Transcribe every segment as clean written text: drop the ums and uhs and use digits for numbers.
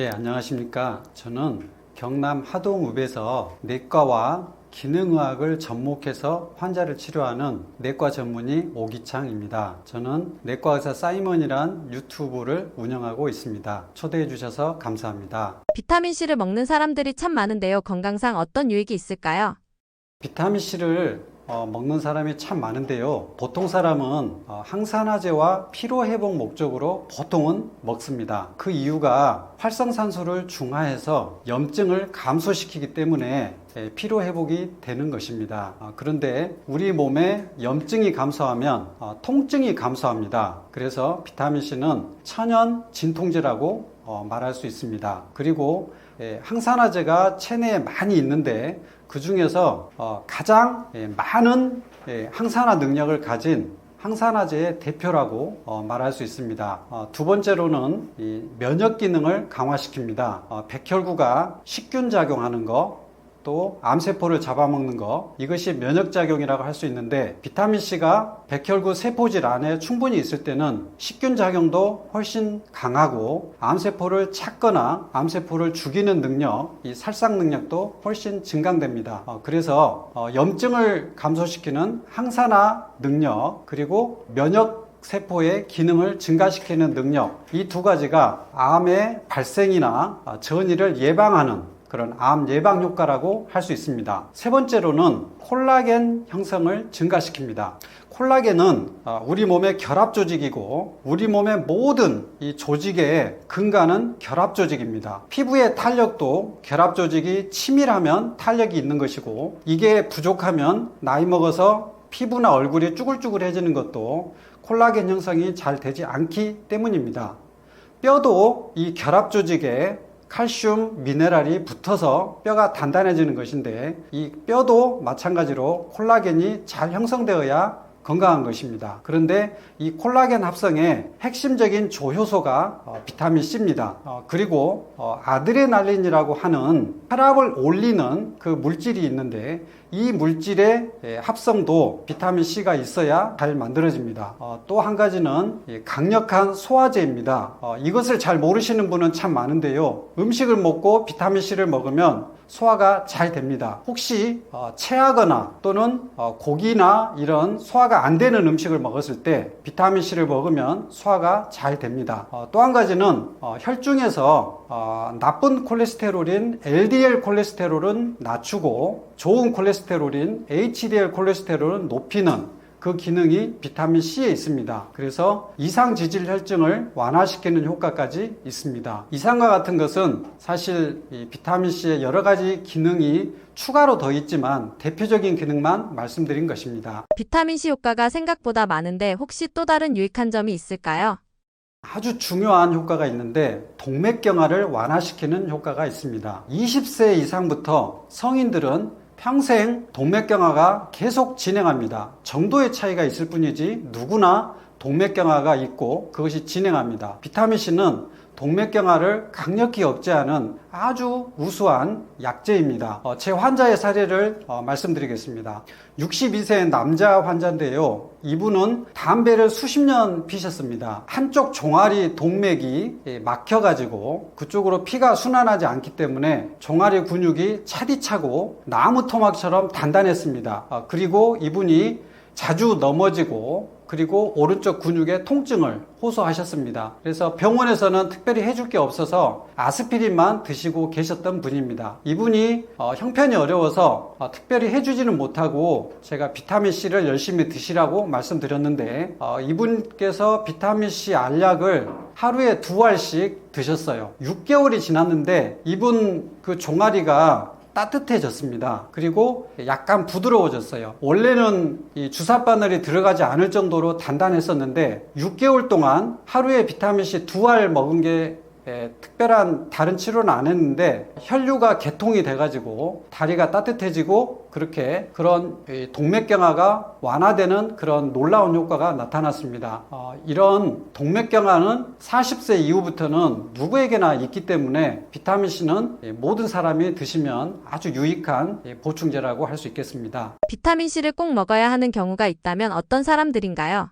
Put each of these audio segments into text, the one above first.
예, 안녕하십니까. 저는 경남 하동읍에서 내과와 기능의학을 접목해서 환자를 치료하는 내과 전문의 오기창입니다. 저는 내과 의사 사이먼이란 유튜브를 운영하고 있습니다. 초대해 주셔서 감사합니다. 비타민C를 먹는 사람들이 참 많은데요. 건강상 어떤 유익이 있을까요? 비타민C를 먹는 사람이 참 많은데요. 보통 사람은 항산화제와 피로회복 목적으로 보통은 먹습니다. 그 이유가 활성산소를 중화해서 염증을 감소시키기 때문에 피로회복이 되는 것입니다. 그런데 우리 몸에 염증이 감소하면 통증이 감소합니다. 그래서 비타민C는 천연 진통제라고 말할 수 있습니다. 그리고 항산화제가 체내에 많이 있는데 그 중에서 가장 많은 항산화 능력을 가진 항산화제의 대표라고 말할 수 있습니다. 두 번째로는 면역 기능을 강화시킵니다. 백혈구가 식균 작용하는 거, 또 암세포를 잡아먹는 거, 이것이 면역작용이라고 할 수 있는데 비타민C가 백혈구 세포질 안에 충분히 있을 때는 식균 작용도 훨씬 강하고 암세포를 찾거나 암세포를 죽이는 능력, 이 살상 능력도 훨씬 증강됩니다. 그래서 염증을 감소시키는 항산화 능력, 그리고 면역 세포의 기능을 증가시키는 능력, 이 두 가지가 암의 발생이나 전이를 예방하는 그런 암 예방 효과라고 할 수 있습니다. 세 번째로는 콜라겐 형성을 증가시킵니다. 콜라겐은 우리 몸의 결합 조직이고 우리 몸의 모든 이 조직의 근간은 결합 조직입니다. 피부의 탄력도 결합 조직이 치밀하면 탄력이 있는 것이고, 이게 부족하면 나이 먹어서 피부나 얼굴이 쭈글쭈글해지는 것도 콜라겐 형성이 잘 되지 않기 때문입니다. 뼈도 이 결합 조직에 칼슘, 미네랄이 붙어서 뼈가 단단해지는 것인데, 이 뼈도 마찬가지로 콜라겐이 잘 형성되어야 건강한 것입니다. 그런데 이 콜라겐 합성의 핵심적인 조효소가 비타민C입니다. 그리고 아드레날린이라고 하는 혈압을 올리는 그 물질이 있는데, 이 물질의 합성도 비타민C가 있어야 잘 만들어집니다. 또 한 가지는 강력한 소화제입니다. 이것을 잘 모르시는 분은 참 많은데요. 음식을 먹고 비타민C를 먹으면 소화가 잘 됩니다. 혹시 체하거나 또는 고기나 이런 소화가 안 되는 음식을 먹었을 때 비타민C를 먹으면 소화가 잘 됩니다. 또 한 가지는 혈중에서 나쁜 콜레스테롤인 LDL 콜레스테롤은 낮추고 좋은 콜레스테롤인 HDL 콜레스테롤은 높이는 그 기능이 비타민C에 있습니다. 그래서 이상지질 혈증을 완화시키는 효과까지 있습니다. 이상과 같은 것은 사실 이 비타민C의 여러 가지 기능이 추가로 더 있지만 대표적인 기능만 말씀드린 것입니다. 비타민C 효과가 생각보다 많은데 혹시 또 다른 유익한 점이 있을까요? 아주 중요한 효과가 있는데 동맥경화를 완화시키는 효과가 있습니다. 20세 이상부터 성인들은 평생 동맥경화가 계속 진행합니다. 정도의 차이가 있을 뿐이지 누구나 동맥경화가 있고 그것이 진행합니다. 비타민C는 동맥경화를 강력히 억제하는 아주 우수한 약제입니다. 제 환자의 사례를 말씀드리겠습니다. 62세 남자 환자인데요. 이분은 담배를 수십 년 피셨습니다. 한쪽 종아리 동맥이 막혀가지고 그쪽으로 피가 순환하지 않기 때문에 종아리 근육이 차디차고 나무 토막처럼 단단했습니다. 그리고 이분이 자주 넘어지고 그리고 오른쪽 근육에 통증을 호소하셨습니다. 그래서 병원에서는 특별히 해줄 게 없어서 아스피린만 드시고 계셨던 분입니다. 이분이 형편이 어려워서 특별히 해주지는 못하고 제가 비타민C를 열심히 드시라고 말씀드렸는데 이분께서 비타민C 알약을 하루에 2알씩 드셨어요. 6개월이 지났는데 이분 그 종아리가 따뜻해졌습니다. 그리고 약간 부드러워졌어요. 원래는 이 주사 바늘이 들어가지 않을 정도로 단단했었는데 6개월 동안 하루에 비타민C 2알 먹은 게 특별한 다른 치료는 안 했는데 혈류가 개통이 돼가지고 다리가 따뜻해지고 그렇게 그런 동맥경화가 완화되는 그런 놀라운 효과가 나타났습니다. 이런 동맥경화는 40세 이후부터는 누구에게나 있기 때문에 비타민C는 모든 사람이 드시면 아주 유익한 보충제라고 할 수 있겠습니다. 비타민C를 꼭 먹어야 하는 경우가 있다면 어떤 사람들인가요?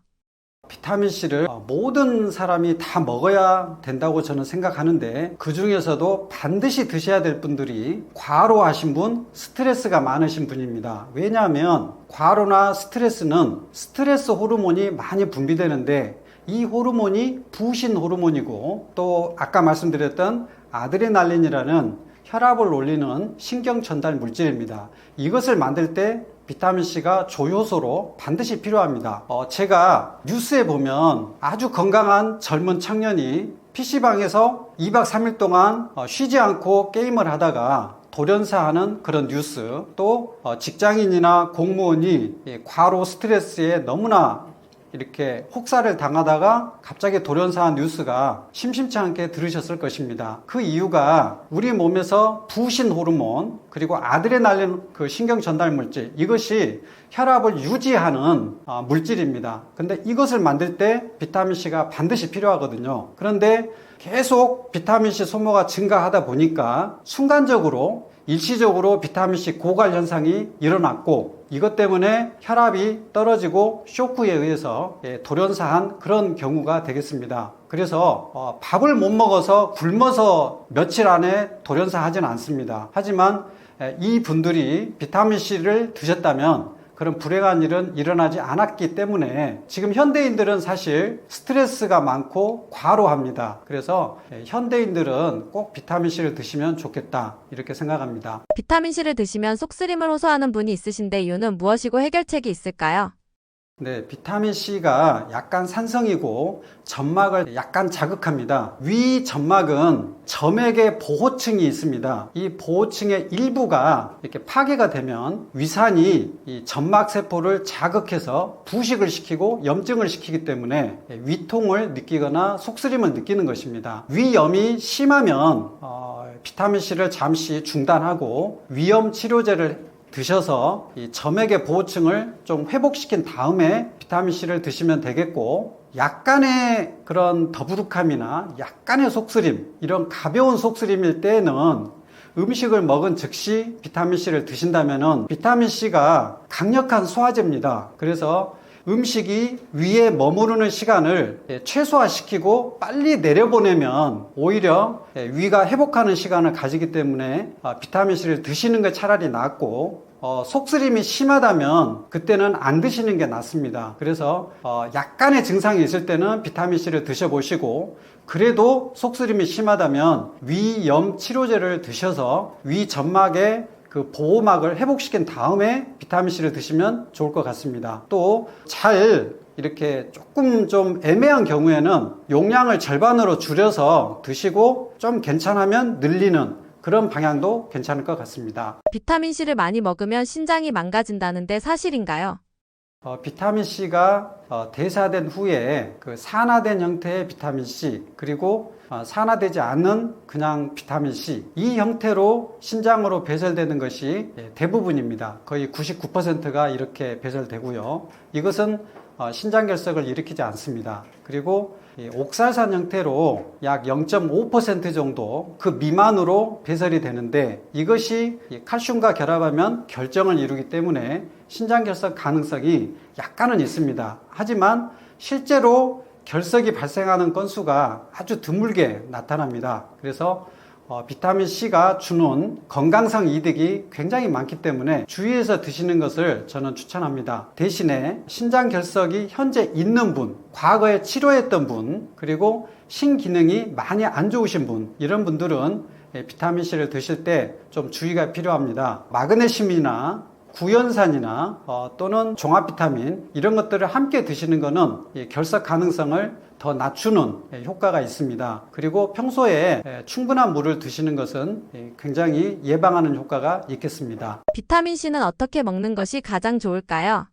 비타민 C를 모든 사람이 다 먹어야 된다고 저는 생각하는데, 그 중에서도 반드시 드셔야 될 분들이 과로하신 분, 스트레스가 많으신 분입니다. 왜냐하면 과로나 스트레스는 스트레스 호르몬이 많이 분비되는데, 이 호르몬이 부신 호르몬이고, 또 아까 말씀드렸던 아드레날린이라는 혈압을 올리는 신경 전달 물질입니다. 이것을 만들 때 비타민C가 조효소로 반드시 필요합니다. 제가 뉴스에 보면 아주 건강한 젊은 청년이 PC방에서 2박 3일 동안 쉬지 않고 게임을 하다가 돌연사하는 그런 뉴스, 또 직장인이나 공무원이 과로 스트레스에 너무나 이렇게 혹사를 당하다가 갑자기 돌연사한 뉴스가 심심치 않게 들으셨을 것입니다. 그 이유가 우리 몸에서 부신 호르몬, 그리고 아드레날린 그 신경 전달 물질, 이것이 혈압을 유지하는 물질입니다. 근데 이것을 만들 때 비타민C가 반드시 필요하거든요. 그런데 계속 비타민C 소모가 증가하다 보니까 순간적으로 일시적으로 비타민C 고갈 현상이 일어났고, 이것 때문에 혈압이 떨어지고 쇼크에 의해서 돌연사한 그런 경우가 되겠습니다. 그래서 밥을 못 먹어서 굶어서 며칠 안에 돌연사하지는 않습니다. 하지만 이 분들이 비타민C를 드셨다면 그런 불행한 일은 일어나지 않았기 때문에 지금 현대인들은 사실 스트레스가 많고 과로합니다. 그래서 현대인들은 꼭 비타민C를 드시면 좋겠다, 이렇게 생각합니다. 비타민C를 드시면 속쓰림을 호소하는 분이 있으신데 이유는 무엇이고 해결책이 있을까요? 네, 비타민C가 약간 산성이고 점막을 약간 자극합니다. 위 점막은 점액의 보호층이 있습니다. 이 보호층의 일부가 이렇게 파괴가 되면 위산이 이 점막 세포를 자극해서 부식을 시키고 염증을 시키기 때문에 위통을 느끼거나 속쓰림을 느끼는 것입니다. 위염이 심하면 비타민C를 잠시 중단하고 위염 치료제를 드셔서 이 점액의 보호층을 좀 회복시킨 다음에 비타민C를 드시면 되겠고, 약간의 그런 더부룩함이나 약간의 속쓰림, 이런 가벼운 속쓰림일 때는 음식을 먹은 즉시 비타민C를 드신다면은, 비타민C가 강력한 소화제입니다. 그래서 음식이 위에 머무르는 시간을 최소화시키고 빨리 내려보내면 오히려 위가 회복하는 시간을 가지기 때문에 비타민C를 드시는 게 차라리 낫고, 속쓰림이 심하다면 그때는 안 드시는 게 낫습니다. 그래서 약간의 증상이 있을 때는 비타민C를 드셔보시고, 그래도 속쓰림이 심하다면 위염 치료제를 드셔서 위 점막의 그 보호막을 회복시킨 다음에 비타민C를 드시면 좋을 것 같습니다. 또 잘 이렇게 조금 좀 애매한 경우에는 용량을 절반으로 줄여서 드시고 좀 괜찮으면 늘리는 그런 방향도 괜찮을 것 같습니다. 비타민C를 많이 먹으면 신장이 망가진다는데 사실인가요? 비타민C가 대사된 후에 그 산화된 형태의 비타민C, 그리고 산화되지 않는 그냥 비타민C, 이 형태로 신장으로 배설되는 것이 대부분입니다. 거의 99%가 이렇게 배설되고요. 이것은 신장결석을 일으키지 않습니다. 그리고 옥살산 형태로 약 0.5% 정도 그 미만으로 배설이 되는데, 이것이 칼슘과 결합하면 결정을 이루기 때문에 신장결석 가능성이 약간은 있습니다. 하지만 실제로 결석이 발생하는 건수가 아주 드물게 나타납니다. 그래서 비타민C가 주는 건강상 이득이 굉장히 많기 때문에 주의해서 드시는 것을 저는 추천합니다. 대신에 신장결석이 현재 있는 분, 과거에 치료했던 분, 그리고 신기능이 많이 안 좋으신 분, 이런 분들은 비타민C를 드실 때 좀 주의가 필요합니다. 마그네슘이나 구연산이나 또는 종합비타민, 이런 것들을 함께 드시는 것은 결석 가능성을 더 낮추는 효과가 있습니다. 그리고 평소에 충분한 물을 드시는 것은 굉장히 예방하는 효과가 있겠습니다. 비타민C는 어떻게 먹는 것이 가장 좋을까요?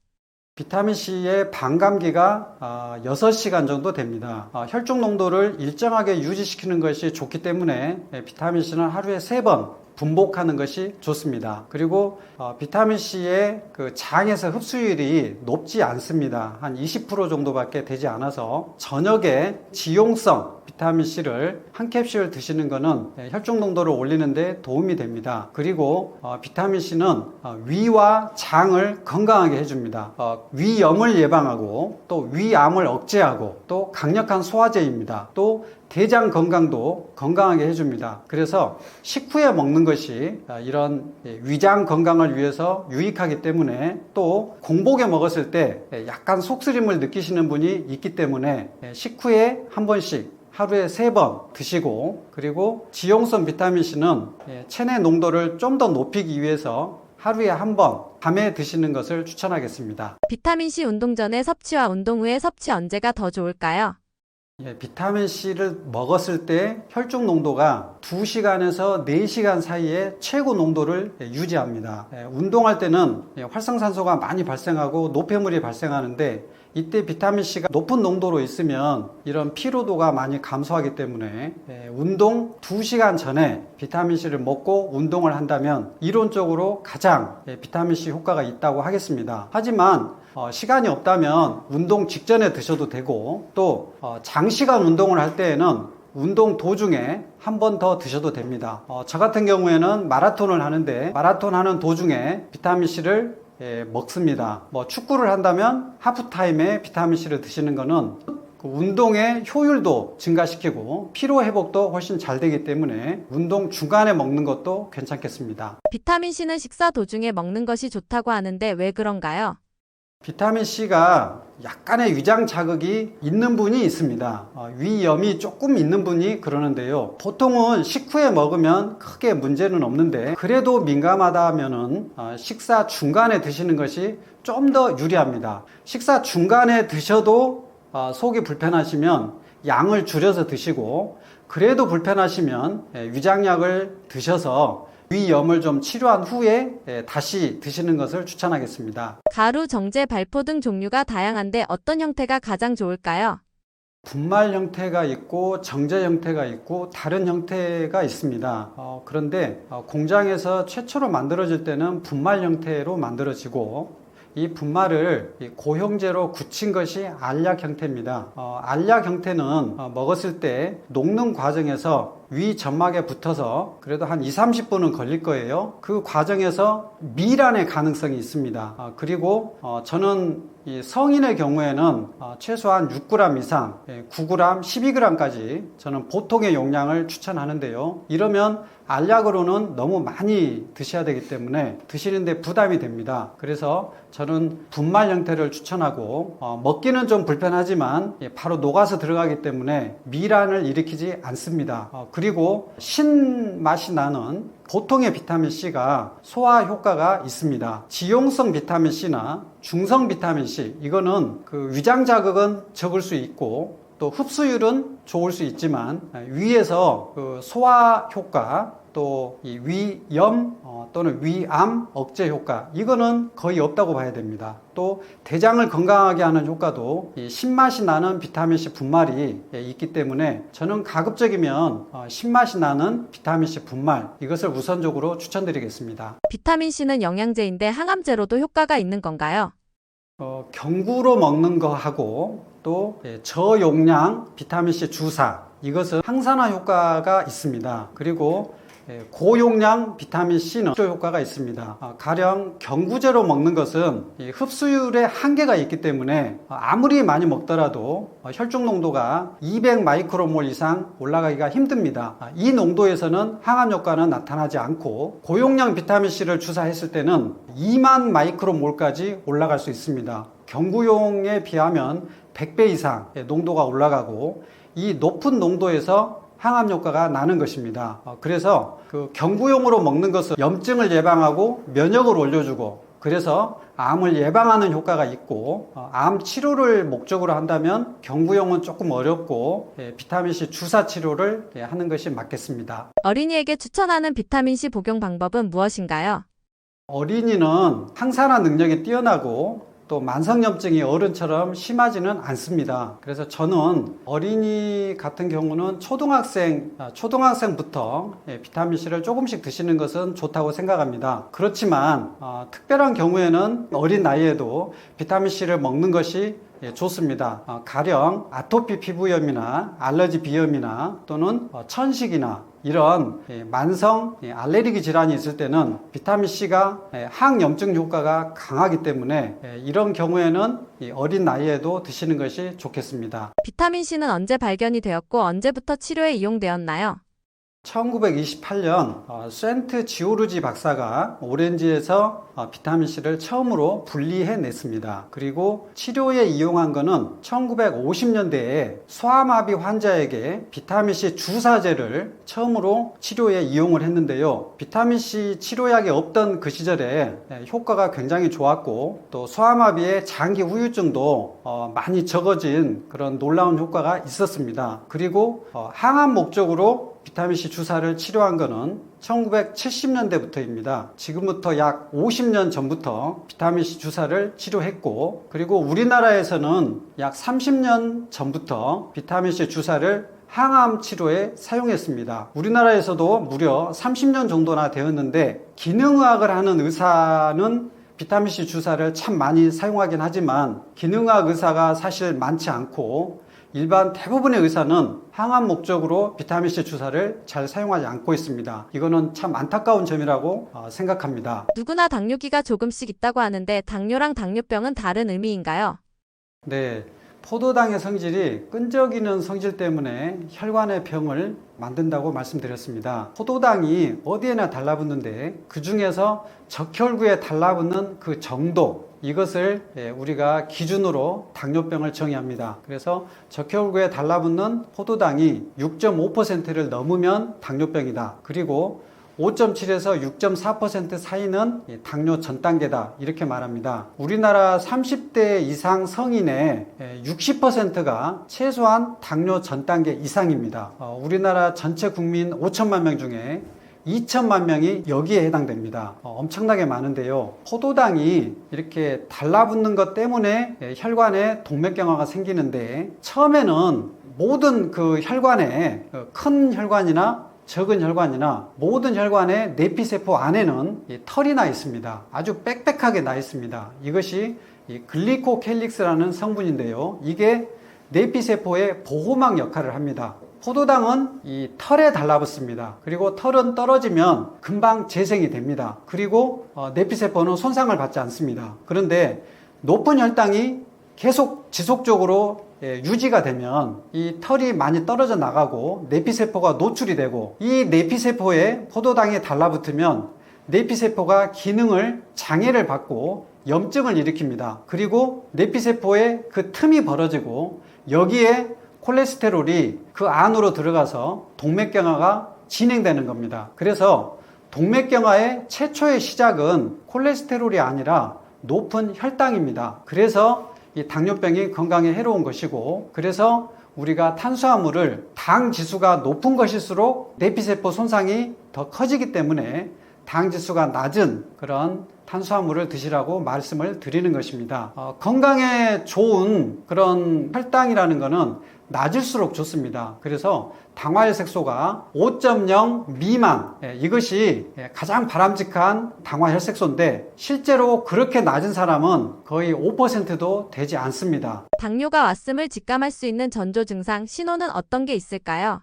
비타민C의 반감기가 6시간 정도 됩니다. 혈중 농도를 일정하게 유지시키는 것이 좋기 때문에 비타민C는 하루에 3번 분복하는 것이 좋습니다. 그리고 비타민C의 그 장에서 흡수율이 높지 않습니다. 한 20% 정도밖에 되지 않아서 저녁에 지용성, 비타민 C를 한 캡슐 드시는 것은 혈중 농도를 올리는 데 도움이 됩니다. 그리고 비타민 C는 위와 장을 건강하게 해줍니다. 위염을 예방하고 또 위암을 억제하고 또 강력한 소화제입니다. 또 대장 건강도 건강하게 해줍니다. 그래서 식후에 먹는 것이 이런 위장 건강을 위해서 유익하기 때문에 또 공복에 먹었을 때 약간 속쓰림을 느끼시는 분이 있기 때문에 식후에 한 번씩 하루에 3번 드시고, 그리고 지용성 비타민C는 체내 농도를 좀 더 높이기 위해서 하루에 한 번 밤에 드시는 것을 추천하겠습니다. 비타민C 운동 전에 섭취와 운동 후에 섭취 언제가 더 좋을까요? 비타민C를 먹었을 때 혈중 농도가 2시간에서 4시간 사이에 최고 농도를 유지합니다. 운동할 때는 활성산소가 많이 발생하고 노폐물이 발생하는데, 이때 비타민C가 높은 농도로 있으면 이런 피로도가 많이 감소하기 때문에 운동 2시간 전에 비타민C를 먹고 운동을 한다면 이론적으로 가장 비타민C 효과가 있다고 하겠습니다. 하지만 시간이 없다면 운동 직전에 드셔도 되고, 또 장시간 운동을 할 때에는 운동 도중에 한 번 더 드셔도 됩니다. 저 같은 경우에는 마라톤을 하는데, 마라톤 하는 도중에 비타민C를 먹습니다. 축구를 한다면 하프타임에 비타민C를 드시는 거는 운동의 효율도 증가시키고 피로 회복도 훨씬 잘 되기 때문에 운동 중간에 먹는 것도 괜찮겠습니다. 비타민C는 식사 도중에 먹는 것이 좋다고 하는데 왜 그런가요? 비타민C가 약간의 위장 자극이 있는 분이 있습니다. 위염이 조금 있는 분이 그러는데요. 보통은 식후에 먹으면 크게 문제는 없는데, 그래도 민감하다 하면은 식사 중간에 드시는 것이 좀 더 유리합니다. 식사 중간에 드셔도 속이 불편하시면 양을 줄여서 드시고, 그래도 불편하시면 위장약을 드셔서 위염을 좀 치료한 후에 다시 드시는 것을 추천하겠습니다. 가루, 정제, 발포 등 종류가 다양한데 어떤 형태가 가장 좋을까요? 분말 형태가 있고 정제 형태가 있고 다른 형태가 있습니다. 그런데 공장에서 최초로 만들어질 때는 분말 형태로 만들어지고, 이 분말을 고형제로 굳힌 것이 알약 형태입니다. 알약 형태는 먹었을 때 녹는 과정에서 위 점막에 붙어서 그래도 한 20-30분은 걸릴 거예요. 그 과정에서 미란의 가능성이 있습니다. 그리고 저는 이 성인의 경우에는 최소한 6g 이상, 9g, 12g까지 저는 보통의 용량을 추천하는데요. 이러면 알약으로는 너무 많이 드셔야 되기 때문에 드시는데 부담이 됩니다. 그래서 저는 분말 형태를 추천하고, 먹기는 좀 불편하지만 바로 녹아서 들어가기 때문에 미란을 일으키지 않습니다. 그리고 신맛이 나는 보통의 비타민C가 소화 효과가 있습니다. 지용성 비타민C나 중성 비타민C, 이거는 위장 자극은 적을 수 있고 또 흡수율은 좋을 수 있지만 위에서 소화 효과, 또 이 위염 또는 위암 억제 효과, 이거는 거의 없다고 봐야 됩니다. 또 대장을 건강하게 하는 효과도 이 신맛이 나는 비타민C 분말이 있기 때문에 저는 가급적이면 신맛이 나는 비타민C 분말, 이것을 우선적으로 추천드리겠습니다. 비타민C는 영양제인데 항암제로도 효과가 있는 건가요? 경구로 먹는 거하고 또 저용량 비타민C 주사, 이것은 항산화 효과가 있습니다. 그리고 고용량 비타민C는 치료 효과가 있습니다. 가령 경구제로 먹는 것은 흡수율에 한계가 있기 때문에 아무리 많이 먹더라도 혈중 농도가 200 마이크로몰 이상 올라가기가 힘듭니다. 이 농도에서는 항암 효과는 나타나지 않고, 고용량 비타민C를 주사했을 때는 2만 마이크로몰까지 올라갈 수 있습니다. 경구용에 비하면 100배 이상 농도가 올라가고, 이 높은 농도에서 항암 효과가 나는 것입니다. 그래서 경구용으로 먹는 것은 염증을 예방하고 면역을 올려주고, 그래서 암을 예방하는 효과가 있고, 암 치료를 목적으로 한다면 경구용은 조금 어렵고 비타민C 주사 치료를 하는 것이 맞겠습니다. 어린이에게 추천하는 비타민C 복용 방법은 무엇인가요? 어린이는 항산화 능력이 뛰어나고 또 만성염증이 어른처럼 심하지는 않습니다. 그래서 저는 어린이 같은 경우는 초등학생부터 비타민C를 조금씩 드시는 것은 좋다고 생각합니다. 그렇지만 특별한 경우에는 어린 나이에도 비타민C를 먹는 것이 좋습니다. 가령 아토피 피부염이나 알러지 비염이나 또는 천식이나 이런 만성 알레르기 질환이 있을 때는 비타민C가 항염증 효과가 강하기 때문에 이런 경우에는 어린 나이에도 드시는 것이 좋겠습니다. 비타민C는 언제 발견이 되었고 언제부터 치료에 이용되었나요? 1928년 센트 지오르지 박사가 오렌지에서 비타민C를 처음으로 분리해냈습니다. 그리고 치료에 이용한 것은 1950년대에 소아마비 환자에게 비타민C 주사제를 처음으로 치료에 이용을 했는데요. 비타민C 치료약이 없던 그 시절에 효과가 굉장히 좋았고 또 소아마비의 장기 후유증도 많이 적어진 그런 놀라운 효과가 있었습니다. 그리고 항암 목적으로 비타민C 주사를 치료한 것은 1970년대부터입니다. 지금부터 약 50년 전부터 비타민C 주사를 치료했고, 그리고 우리나라에서는 약 30년 전부터 비타민C 주사를 항암 치료에 사용했습니다. 우리나라에서도 무려 30년 정도나 되었는데, 기능의학을 하는 의사는 비타민C 주사를 참 많이 사용하긴 하지만 기능의학 의사가 사실 많지 않고 일반 대부분의 의사는 항암 목적으로 비타민C 주사를 잘 사용하지 않고 있습니다. 이거는 참 안타까운 점이라고 생각합니다. 누구나 당뇨기가 조금씩 있다고 하는데 당뇨랑 당뇨병은 다른 의미인가요? 네, 포도당의 성질이 끈적이는 성질 때문에 혈관의 병을 만든다고 말씀드렸습니다. 포도당이 어디에나 달라붙는데 그 중에서 적혈구에 달라붙는 그 정도, 이것을 우리가 기준으로 당뇨병을 정의합니다. 그래서 적혈구에 달라붙는 포도당이 6.5%를 넘으면 당뇨병이다. 그리고 5.7에서 6.4% 사이는 당뇨 전 단계다, 이렇게 말합니다. 우리나라 30대 이상 성인의 60%가 최소한 당뇨 전 단계 이상입니다. 우리나라 전체 국민 5천만 명 중에 2천만 명이 여기에 해당됩니다. 엄청나게 많은데요. 포도당이 이렇게 달라붙는 것 때문에 혈관에 동맥경화가 생기는데, 처음에는 모든 그 혈관에, 큰 혈관이나 적은 혈관이나 모든 혈관의 내피세포 안에는 털이 나 있습니다. 아주 빽빽하게 나 있습니다. 이것이 글리코캘릭스라는 성분인데요. 이게 내피세포의 보호막 역할을 합니다. 포도당은 이 털에 달라붙습니다. 그리고 털은 떨어지면 금방 재생이 됩니다. 그리고 내피세포는 손상을 받지 않습니다. 그런데 높은 혈당이 계속 지속적으로 유지가 되면 이 털이 많이 떨어져 나가고 내피세포가 노출이 되고, 이 내피세포에 포도당이 달라붙으면 내피세포가 기능을 장애를 받고 염증을 일으킵니다. 그리고 내피세포에 그 틈이 벌어지고 여기에 콜레스테롤이 그 안으로 들어가서 동맥경화가 진행되는 겁니다. 그래서 동맥경화의 최초의 시작은 콜레스테롤이 아니라 높은 혈당입니다. 그래서 이 당뇨병이 건강에 해로운 것이고, 그래서 우리가 탄수화물을 당 지수가 높은 것일수록 내피세포 손상이 더 커지기 때문에 당 지수가 낮은 그런 탄수화물을 드시라고 말씀을 드리는 것입니다. 건강에 좋은 그런 혈당이라는 것은 낮을수록 좋습니다. 그래서 당화혈색소가 5.0 미만, 이것이 가장 바람직한 당화혈색소인데 실제로 그렇게 낮은 사람은 거의 5%도 되지 않습니다. 당뇨가 왔음을 직감할 수 있는 전조 증상, 신호는 어떤 게 있을까요?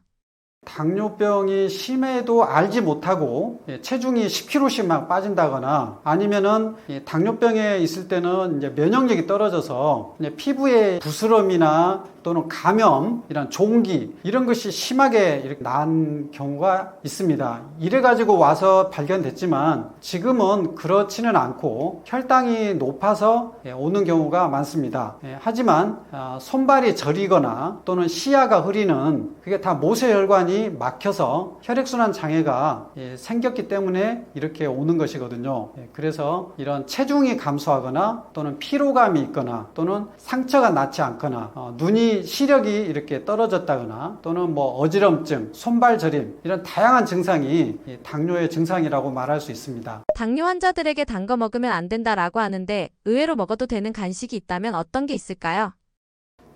당뇨병이 심해도 알지 못하고 체중이 10kg씩 막 빠진다거나, 아니면은 당뇨병에 있을 때는 이제 면역력이 떨어져서 피부에 부스럼이나 또는 감염, 이런 종기, 이런 것이 심하게 이렇게 난 경우가 있습니다. 이래가지고 와서 발견됐지만 지금은 그렇지는 않고 혈당이 높아서 오는 경우가 많습니다. 하지만 손발이 저리거나 또는 시야가 흐리는, 그게 다 모세혈관이 막혀서 혈액순환 장애가 생겼기 때문에 이렇게 오는 것이거든요. 그래서 이런 체중이 감소하거나 또는 피로감이 있거나 또는 상처가 낫지 않거나 눈이 시력이 이렇게 떨어졌다거나 또는 뭐 어지럼증, 손발 저림, 이런 다양한 증상이 당뇨의 증상이라고 말할 수 있습니다. 당뇨 환자들에게 단 거 먹으면 안 된다라고 하는데 의외로 먹어도 되는 간식이 있다면 어떤 게 있을까요?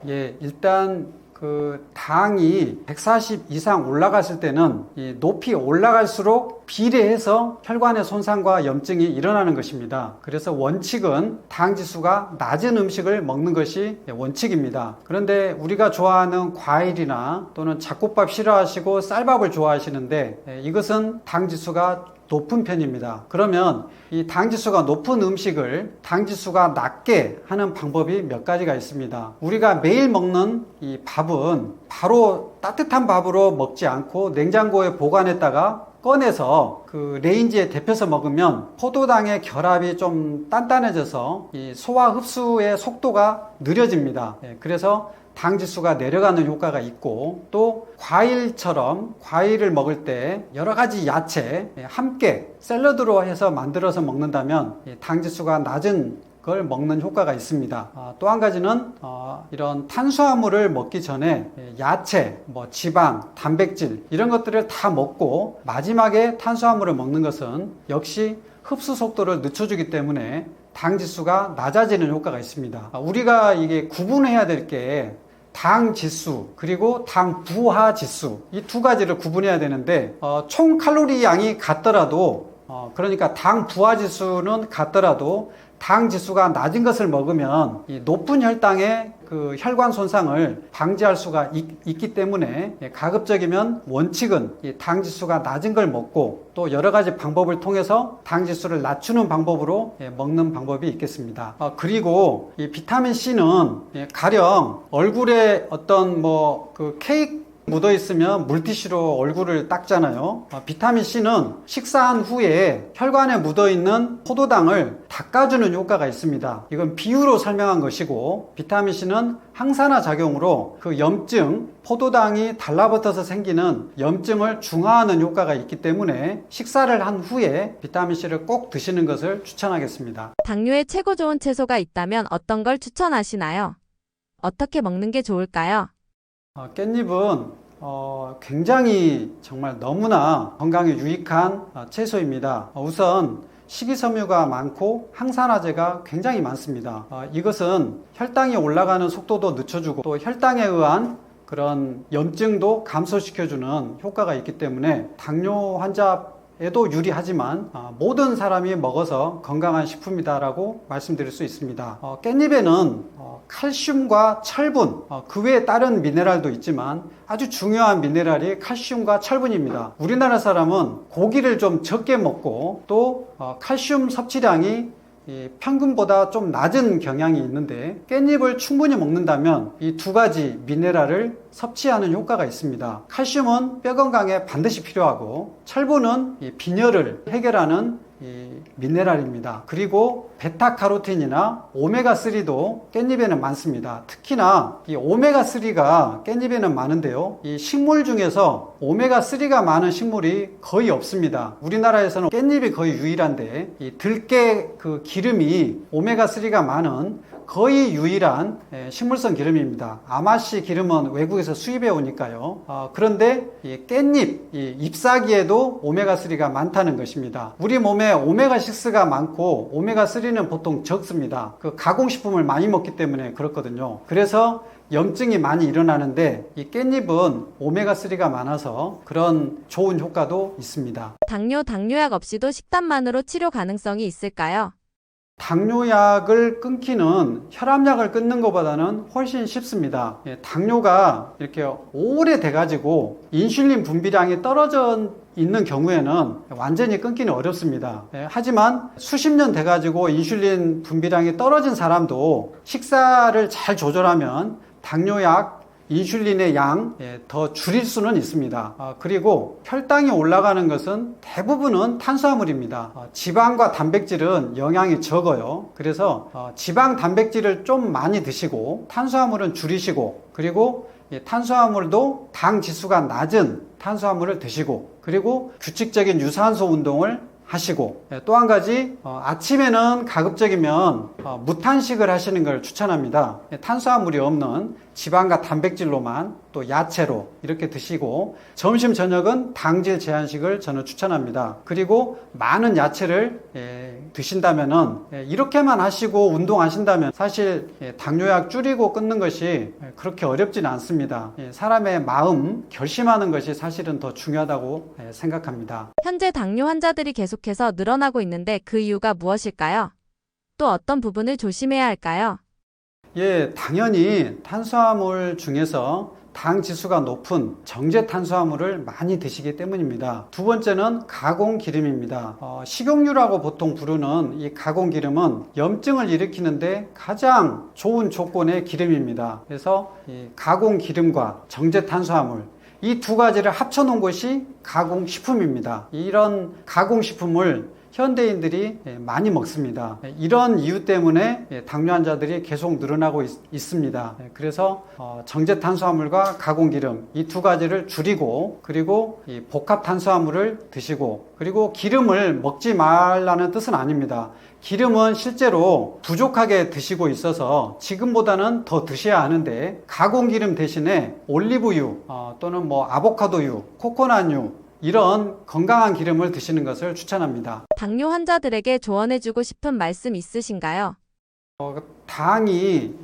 일단 그 당이 140 이상 올라갔을 때는 이 높이 올라갈수록 비례해서 혈관의 손상과 염증이 일어나는 것입니다. 그래서 원칙은 당 지수가 낮은 음식을 먹는 것이 원칙입니다. 그런데 우리가 좋아하는 과일이나 또는 잡곡밥 싫어하시고 쌀밥을 좋아하시는데 이것은 당 지수가 높은 편입니다. 그러면 이 당지수가 높은 음식을 당지수가 낮게 하는 방법이 몇 가지가 있습니다. 우리가 매일 먹는 이 밥은 바로 따뜻한 밥으로 먹지 않고 냉장고에 보관했다가 꺼내서 그 레인지에 데펴서 먹으면 포도당의 결합이 좀 단단해져서 이 소화 흡수의 속도가 느려집니다. 그래서 당 지수가 내려가는 효과가 있고, 또 과일처럼 과일을 먹을 때 여러 가지 야채 함께 샐러드로 해서 만들어서 먹는다면 당 지수가 낮은 걸 먹는 효과가 있습니다. 또 한 가지는 이런 탄수화물을 먹기 전에 야채, 지방, 단백질 이런 것들을 다 먹고 마지막에 탄수화물을 먹는 것은 역시 흡수 속도를 늦춰주기 때문에 당 지수가 낮아지는 효과가 있습니다. 우리가 이게 구분해야 될 게 당 지수 그리고 당 부하 지수 이 두 가지를 구분해야 되는데 총 칼로리 양이 같더라도 그러니까 당 부하 지수는 같더라도 당 지수가 낮은 것을 먹으면 이 높은 혈당의 그 혈관 손상을 방지할 수가 있기 때문에 가급적이면 원칙은 이 당 지수가 낮은 걸 먹고 또 여러 가지 방법을 통해서 당 지수를 낮추는 방법으로 먹는 방법이 있겠습니다. 그리고 이 비타민 C는 가령 얼굴에 어떤 그 케이크 묻어 있으면 물티슈로 얼굴을 닦잖아요. 비타민 C는 식사한 후에 혈관에 묻어 있는 포도당을 닦아주는 효과가 있습니다. 이건 비유로 설명한 것이고, 비타민 C는 항산화 작용으로 그 염증, 포도당이 달라붙어서 생기는 염증을 중화하는 효과가 있기 때문에 식사를 한 후에 비타민 C를 꼭 드시는 것을 추천하겠습니다. 당뇨에 최고 좋은 채소가 있다면 어떤 걸 추천하시나요? 어떻게 먹는 게 좋을까요? 깻잎은 굉장히 정말 너무나 건강에 유익한 채소입니다. 우선 식이섬유가 많고 항산화제가 굉장히 많습니다. 이것은 혈당이 올라가는 속도도 늦춰주고 또 혈당에 의한 그런 염증도 감소시켜주는 효과가 있기 때문에 당뇨 환자에도 유리하지만 모든 사람이 먹어서 건강한 식품이다라고 말씀드릴 수 있습니다. 깻잎에는 칼슘과 철분, 그 외에 다른 미네랄도 있지만 아주 중요한 미네랄이 칼슘과 철분입니다. 우리나라 사람은 고기를 좀 적게 먹고 또 칼슘 섭취량이 평균보다 좀 낮은 경향이 있는데 깻잎을 충분히 먹는다면 이 두 가지 미네랄을 섭취하는 효과가 있습니다. 칼슘은 뼈 건강에 반드시 필요하고 철분은 빈혈을 해결하는 미네랄입니다. 그리고 베타카로틴이나 오메가3도 깻잎에는 많습니다. 특히나 이 오메가3가 깻잎에는 많은데요. 이 식물 중에서 오메가3가 많은 식물이 거의 없습니다. 우리나라에서는 깻잎이 거의 유일한데 이 들깨 그 기름이 오메가3가 많은 거의 유일한 식물성 기름입니다. 아마씨 기름은 외국에서 수입해 오니까요. 그런데 이 깻잎, 이 잎사귀에도 오메가3가 많다는 것입니다. 우리 몸에 오메가6가 많고 오메가3는 보통 적습니다. 그 가공식품을 많이 먹기 때문에 그렇거든요. 그래서 염증이 많이 일어나는데 이 깻잎은 오메가3가 많아서 그런 좋은 효과도 있습니다. 당뇨약 없이도 식단만으로 치료 가능성이 있을까요? 당뇨약을 끊기는 혈압약을 끊는 것보다는 훨씬 쉽습니다. 당뇨가 이렇게 오래 돼가지고 인슐린 분비량이 떨어져 있는 경우에는 완전히 끊기는 어렵습니다. 하지만 수십 년 돼가지고 인슐린 분비량이 떨어진 사람도 식사를 잘 조절하면 당뇨약 인슐린의 양 더 줄일 수는 있습니다. 그리고 혈당이 올라가는 것은 대부분은 탄수화물입니다. 지방과 단백질은 영양이 적어요. 그래서 지방 단백질을 좀 많이 드시고 탄수화물은 줄이시고, 그리고 탄수화물도 당 지수가 낮은 탄수화물을 드시고, 그리고 규칙적인 유산소 운동을 하시고, 또 한 가지 아침에는 가급적이면 무탄식을 하시는 걸 추천합니다. 탄수화물이 없는 지방과 단백질로만 또 야채로 이렇게 드시고 점심 저녁은 당질 제한식을 저는 추천합니다. 그리고 많은 야채를 드신다면은 이렇게만 하시고 운동하신다면 사실 당뇨약 줄이고 끊는 것이 그렇게 어렵지는 않습니다. 사람의 마음 결심하는 것이 사실은 더 중요하다고 생각합니다. 현재 당뇨 환자들이 계속해서 늘어나고 있는데 그 이유가 무엇일까요? 또 어떤 부분을 조심해야 할까요? 당연히 탄수화물 중에서 당 지수가 높은 정제 탄수화물을 많이 드시기 때문입니다. 두 번째는 가공 기름입니다. 식용유라고 보통 부르는 이 가공 기름은 염증을 일으키는데 가장 좋은 조건의 기름입니다. 그래서 이 가공 기름과 정제 탄수화물 이 두 가지를 합쳐 놓은 것이 가공식품입니다. 이런 가공식품을 현대인들이 많이 먹습니다. 이런 이유 때문에 당뇨 환자들이 계속 늘어나고 있습니다. 그래서 정제 탄수화물과 가공기름 이 두 가지를 줄이고 그리고 이 복합 탄수화물을 드시고 그리고 기름을 먹지 말라는 뜻은 아닙니다. 기름은 실제로 부족하게 드시고 있어서 지금보다는 더 드셔야 하는데 가공기름 대신에 올리브유 또는 아보카도유, 코코넛유 이런 건강한 기름을 드시는 것을 추천합니다. 당뇨 환자들에게 조언해주고 싶은 말씀 있으신가요? 당이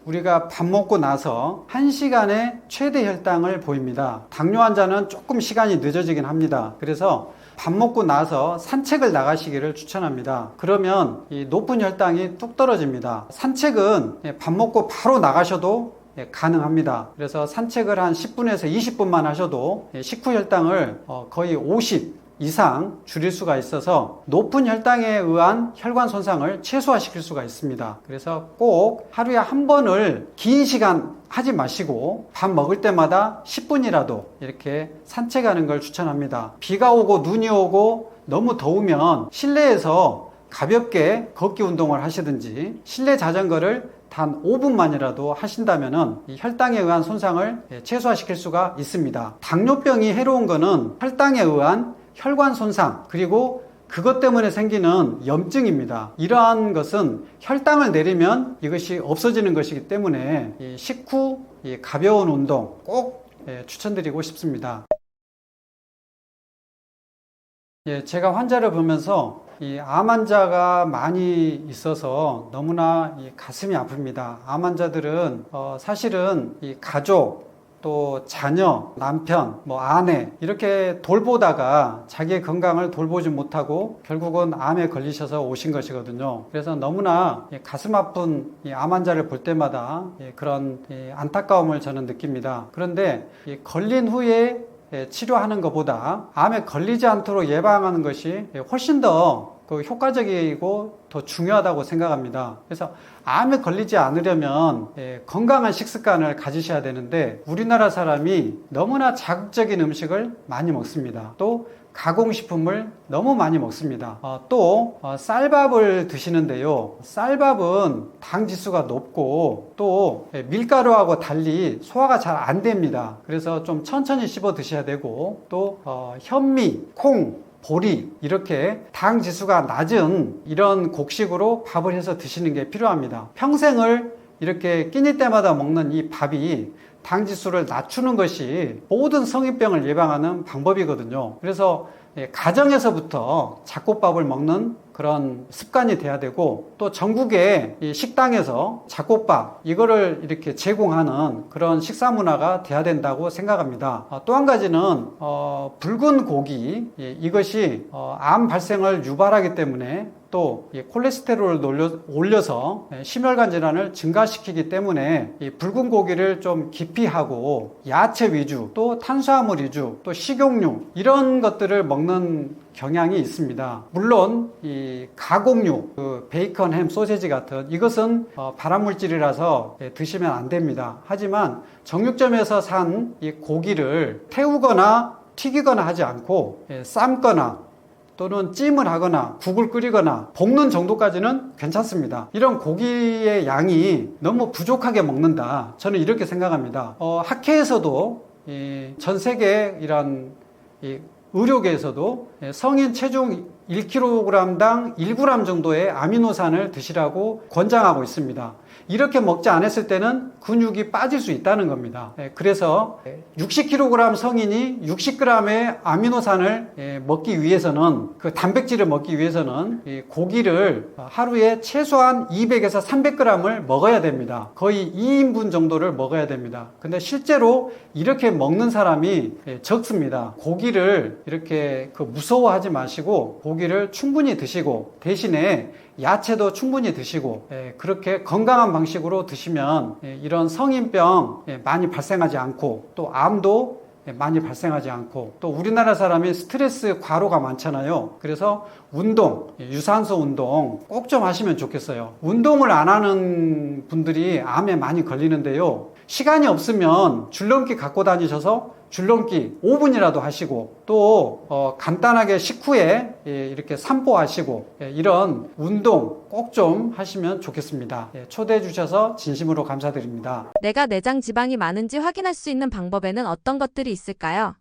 우리가 밥 먹고 나서 1시간에 최대 혈당을 보입니다. 당뇨 환자는 조금 시간이 늦어지긴 합니다. 그래서 밥 먹고 나서 산책을 나가시기를 추천합니다. 그러면 이 높은 혈당이 뚝 떨어집니다. 산책은 밥 먹고 바로 나가셔도 가능합니다. 그래서 산책을 한 10분에서 20분만 하셔도 식후 혈당을 거의 50 이상 줄일 수가 있어서 높은 혈당에 의한 혈관 손상을 최소화시킬 수가 있습니다. 그래서 꼭 하루에 한 번을 긴 시간 하지 마시고 밥 먹을 때마다 10분이라도 이렇게 산책하는 걸 추천합니다. 비가 오고 눈이 오고 너무 더우면 실내에서 가볍게 걷기 운동을 하시든지 실내 자전거를 단 5분만이라도 하신다면 이 혈당에 의한 손상을 최소화시킬 수가 있습니다. 당뇨병이 해로운 것은 혈당에 의한 혈관 손상 그리고 그것 때문에 생기는 염증입니다. 이러한 것은 혈당을 내리면 이것이 없어지는 것이기 때문에 식후 가벼운 운동 꼭 추천드리고 싶습니다. 제가 환자를 보면서 이 암 환자가 많이 있어서 너무나 가슴이 아픕니다. 암 환자들은 사실은 이 가족 또 자녀, 남편, 아내 이렇게 돌보다가 자기의 건강을 돌보지 못하고 결국은 암에 걸리셔서 오신 것이거든요. 그래서 너무나 가슴 아픈 이 암 환자를 볼 때마다 그런 안타까움을 저는 느낍니다. 그런데 걸린 후에 치료하는 것보다 암에 걸리지 않도록 예방하는 것이 훨씬 더 효과적이고 더 중요하다고 생각합니다. 그래서 암에 걸리지 않으려면 건강한 식습관을 가지셔야 되는데 우리나라 사람이 너무나 자극적인 음식을 많이 먹습니다. 또 가공식품을 너무 많이 먹습니다. 또 쌀밥을 드시는데요. 쌀밥은 당 지수가 높고 또 밀가루하고 달리 소화가 잘 안 됩니다. 그래서 좀 천천히 씹어 드셔야 되고 또 현미, 콩, 보리 이렇게 당 지수가 낮은 이런 곡식으로 밥을 해서 드시는 게 필요합니다. 평생을 이렇게 끼니 때마다 먹는 이 밥이 당 지수를 낮추는 것이 모든 성인병을 예방하는 방법이거든요. 그래서 가정에서부터 잡곡밥을 먹는 그런 습관이 돼야 되고 또 전국의 이 식당에서 잡곡밥 이거를 이렇게 제공하는 그런 식사 문화가 돼야 된다고 생각합니다. 또 한 가지는 붉은 고기 이것이 암 발생을 유발하기 때문에 또 콜레스테롤을 올려서 심혈관 질환을 증가시키기 때문에 이 붉은 고기를 좀 기피하고 야채 위주 또 탄수화물 위주 또 식용유 이런 것들을 먹는 경향이 있습니다. 물론 이 가공육, 베이컨, 햄, 소세지 같은 이것은 발암물질이라서 드시면 안 됩니다. 하지만 정육점에서 산 이 고기를 태우거나 튀기거나 하지 않고 삶거나 또는 찜을 하거나 국을 끓이거나 볶는 정도까지는 괜찮습니다. 이런 고기의 양이 너무 부족하게 먹는다. 저는 이렇게 생각합니다. 학회에서도 전 세계 이런 의료계에서도 성인 체중 1kg당 1g 정도의 아미노산을 드시라고 권장하고 있습니다. 이렇게 먹지 않았을 때는 근육이 빠질 수 있다는 겁니다. 그래서 60kg 성인이 60g의 아미노산을 먹기 위해서는, 그 단백질을 먹기 위해서는 고기를 하루에 최소한 200에서 300g을 먹어야 됩니다. 거의 2인분 정도를 먹어야 됩니다. 근데 실제로 이렇게 먹는 사람이 적습니다. 고기를 이렇게 무서워하지 마시고 고기를 충분히 드시고, 대신에 야채도 충분히 드시고, 그렇게 건강한 방식으로 드시면 이런 성인병 많이 발생하지 않고, 또 암도 많이 발생하지 않고, 또 우리나라 사람이 스트레스 과로가 많잖아요. 그래서 운동, 유산소 운동 꼭 좀 하시면 좋겠어요. 운동을 안 하는 분들이 암에 많이 걸리는데요. 시간이 없으면 줄넘기 갖고 다니셔서 줄넘기 5분이라도 하시고, 또 간단하게 식후에 이렇게 산보하시고, 이런 운동 꼭 좀 하시면 좋겠습니다. 초대해 주셔서 진심으로 감사드립니다. 내가 내장 지방이 많은지 확인할 수 있는 방법에는 어떤 것들이 있을까요?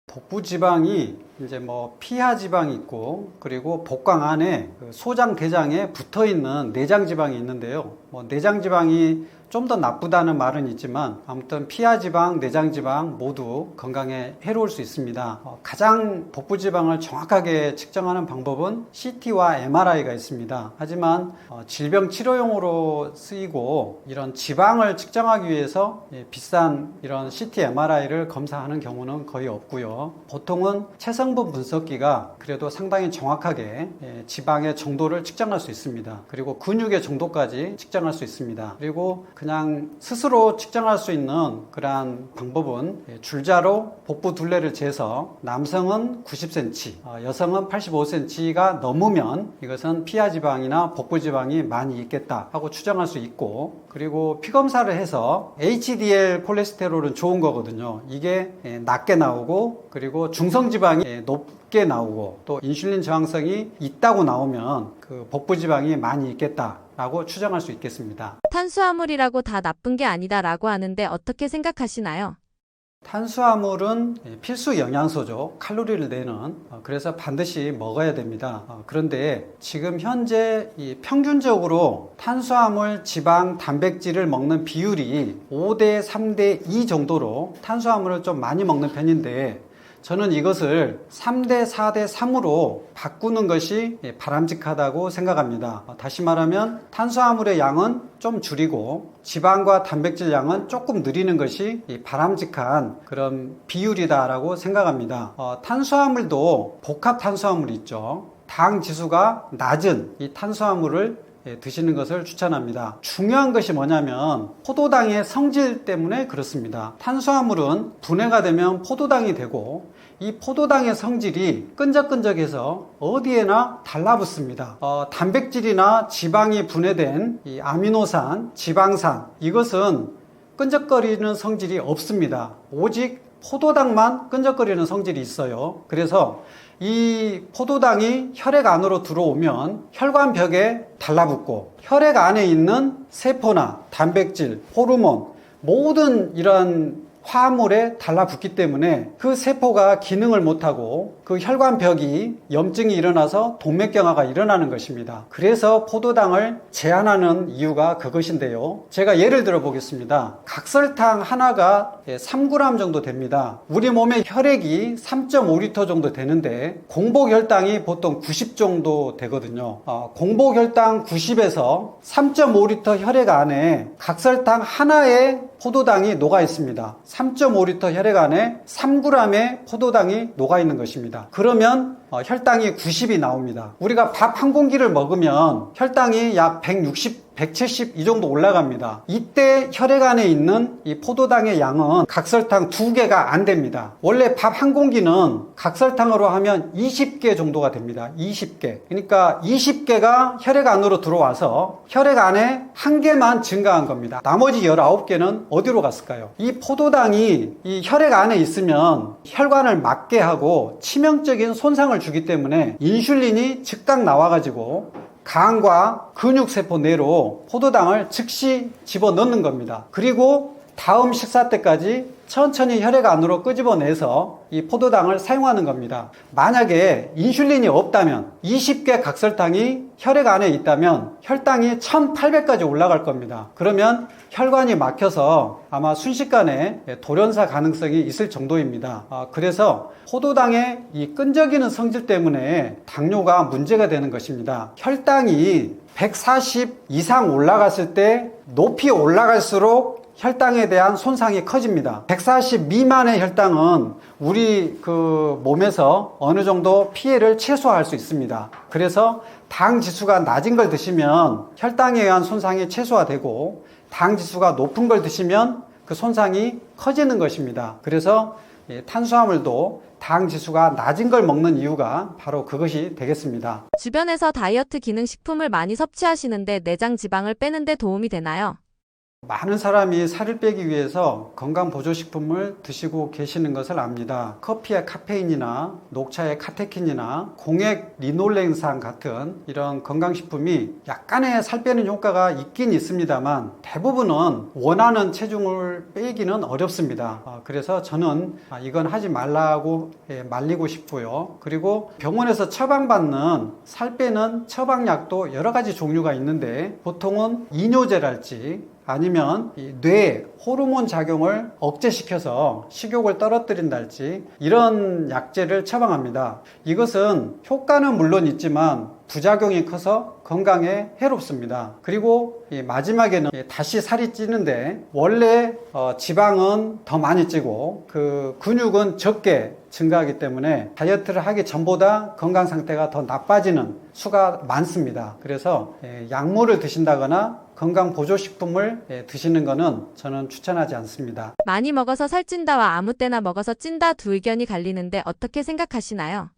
복부 지방이 이제 피하 지방이 있고, 그리고 복강 안에 소장 대장에 붙어 있는 내장 지방이 있는데요. 내장 지방이 좀 더 나쁘다는 말은 있지만, 아무튼 피하 지방, 내장 지방 모두 건강에 해로울 수 있습니다. 가장 복부 지방을 정확하게 측정하는 방법은 CT와 MRI가 있습니다. 하지만 질병 치료용으로 쓰이고, 이런 지방을 측정하기 위해서 비싼 이런 CT, MRI를 검사하는 경우는 거의 없고요. 보통은 체성분 분석기가 그래도 상당히 정확하게 지방의 정도를 측정할 수 있습니다. 그리고 근육의 정도까지 측정할 수 있습니다. 그리고 그냥 스스로 측정할 수 있는 그러한 방법은 줄자로 복부 둘레를 재서 남성은 90cm, 여성은 85cm가 넘으면 이것은 피하 지방이나 복부 지방이 많이 있겠다 하고 추정할 수 있고, 그리고 피 검사를 해서 HDL 콜레스테롤은 좋은 거거든요. 이게 낮게 나오고, 그리고 중성 지방이 높게 나오고, 또 인슐린 저항성이 있다고 나오면 그 복부 지방이 많이 있겠다 라고 추정할 수 있겠습니다. 탄수화물이라고 다 나쁜 게 아니다라고 하는데 어떻게 생각하시나요? 탄수화물은 필수 영양소죠. 칼로리를 내는. 그래서 반드시 먹어야 됩니다. 그런데 지금 현재 평균적으로 탄수화물, 지방, 단백질을 먹는 비율이 5대 3대 2 정도로 탄수화물을 좀 많이 먹는 편인데, 저는 이것을 3대 4대 3으로 바꾸는 것이 바람직하다고 생각합니다. 다시 말하면 탄수화물의 양은 좀 줄이고 지방과 단백질 양은 조금 늘리는 것이 바람직한 그런 비율이다라고 생각합니다. 탄수화물도 복합 탄수화물이 있죠. 당 지수가 낮은 이 탄수화물을 드시는 것을 추천합니다. 중요한 것이 뭐냐면 포도당의 성질 때문에 그렇습니다. 탄수화물은 분해가 되면 포도당이 되고, 이 포도당의 성질이 끈적끈적해서 어디에나 달라붙습니다. 단백질이나 지방이 분해된 이 아미노산, 지방산, 이것은 끈적거리는 성질이 없습니다. 오직 포도당만 끈적거리는 성질이 있어요. 그래서 이 포도당이 혈액 안으로 들어오면 혈관벽에 달라붙고, 혈액 안에 있는 세포나 단백질, 호르몬, 모든 이러한 화합물에 달라붙기 때문에 그 세포가 기능을 못하고 그 혈관벽이 염증이 일어나서 동맥경화가 일어나는 것입니다. 그래서 포도당을 제한하는 이유가 그것인데요. 제가 예를 들어 보겠습니다. 각설탕 하나가 3g 정도 됩니다. 우리 몸의 혈액이 3.5L 정도 되는데 공복혈당이 보통 90 정도 되거든요. 공복혈당 90에서 3.5L 혈액 안에 각설탕 하나의 포도당이 녹아 있습니다. 3.5L 혈액 안에 3g의 포도당이 녹아 있는 것입니다. 그러면 혈당이 90이 나옵니다. 우리가 밥 한 공기를 먹으면 혈당이 약 160, 170 이 정도 올라갑니다. 이때 혈액 안에 있는 이 포도당의 양은 각설탕 2개가 안 됩니다. 원래 밥 한 공기는 각설탕으로 하면 20개 정도가 됩니다. 20개. 그러니까 20개가 혈액 안으로 들어와서 혈액 안에 1개만 증가한 겁니다. 나머지 19개는 어디로 갔을까요? 이 포도당이 이 혈액 안에 있으면 혈관을 막게 하고 치명적인 손상을 주기 때문에 인슐린이 즉각 나와가지고 간과 근육세포 내로 포도당을 즉시 집어넣는 겁니다. 그리고 다음 식사 때까지 천천히 혈액 안으로 끄집어내서 이 포도당을 사용하는 겁니다. 만약에 인슐린이 없다면 20개 각설탕이 혈액 안에 있다면 혈당이 1800까지 올라갈 겁니다. 그러면 혈관이 막혀서 아마 순식간에 돌연사 가능성이 있을 정도입니다. 그래서 포도당의 이 끈적이는 성질 때문에 당뇨가 문제가 되는 것입니다. 혈당이 140 이상 올라갔을 때 높이 올라갈수록 혈당에 대한 손상이 커집니다. 140 미만의 혈당은 우리 몸에서 어느 정도 피해를 최소화할 수 있습니다. 그래서 당 지수가 낮은 걸 드시면 혈당에 의한 손상이 최소화되고, 당 지수가 높은 걸 드시면 그 손상이 커지는 것입니다. 그래서 탄수화물도 당 지수가 낮은 걸 먹는 이유가 바로 그것이 되겠습니다. 주변에서 다이어트 기능식품을 많이 섭취하시는데 내장 지방을 빼는데 도움이 되나요? 많은 사람이 살을 빼기 위해서 건강보조식품을 드시고 계시는 것을 압니다. 커피의 카페인이나 녹차의 카테킨이나 공액 리놀렌산 같은 이런 건강식품이 약간의 살 빼는 효과가 있긴 있습니다만 대부분은 원하는 체중을 빼기는 어렵습니다. 그래서 저는 이건 하지 말라고 말리고 싶고요. 그리고 병원에서 처방받는 살 빼는 처방약도 여러 가지 종류가 있는데 보통은 이뇨제랄지 아니면 뇌 호르몬 작용을 억제시켜서 식욕을 떨어뜨린달지 이런 약제를 처방합니다. 이것은 효과는 물론 있지만 부작용이 커서 건강에 해롭습니다. 그리고 마지막에는 다시 살이 찌는데 원래 지방은 더 많이 찌고 그 근육은 적게 증가하기 때문에 다이어트를 하기 전보다 건강 상태가 더 나빠지는 수가 많습니다. 그래서 약물을 드신다거나 건강보조식품을 드시는 것은 저는 추천하지 않습니다. 많이 먹어서 살찐다와 아무 때나 먹어서 찐다 두 의견이 갈리는데 어떻게 생각하시나요?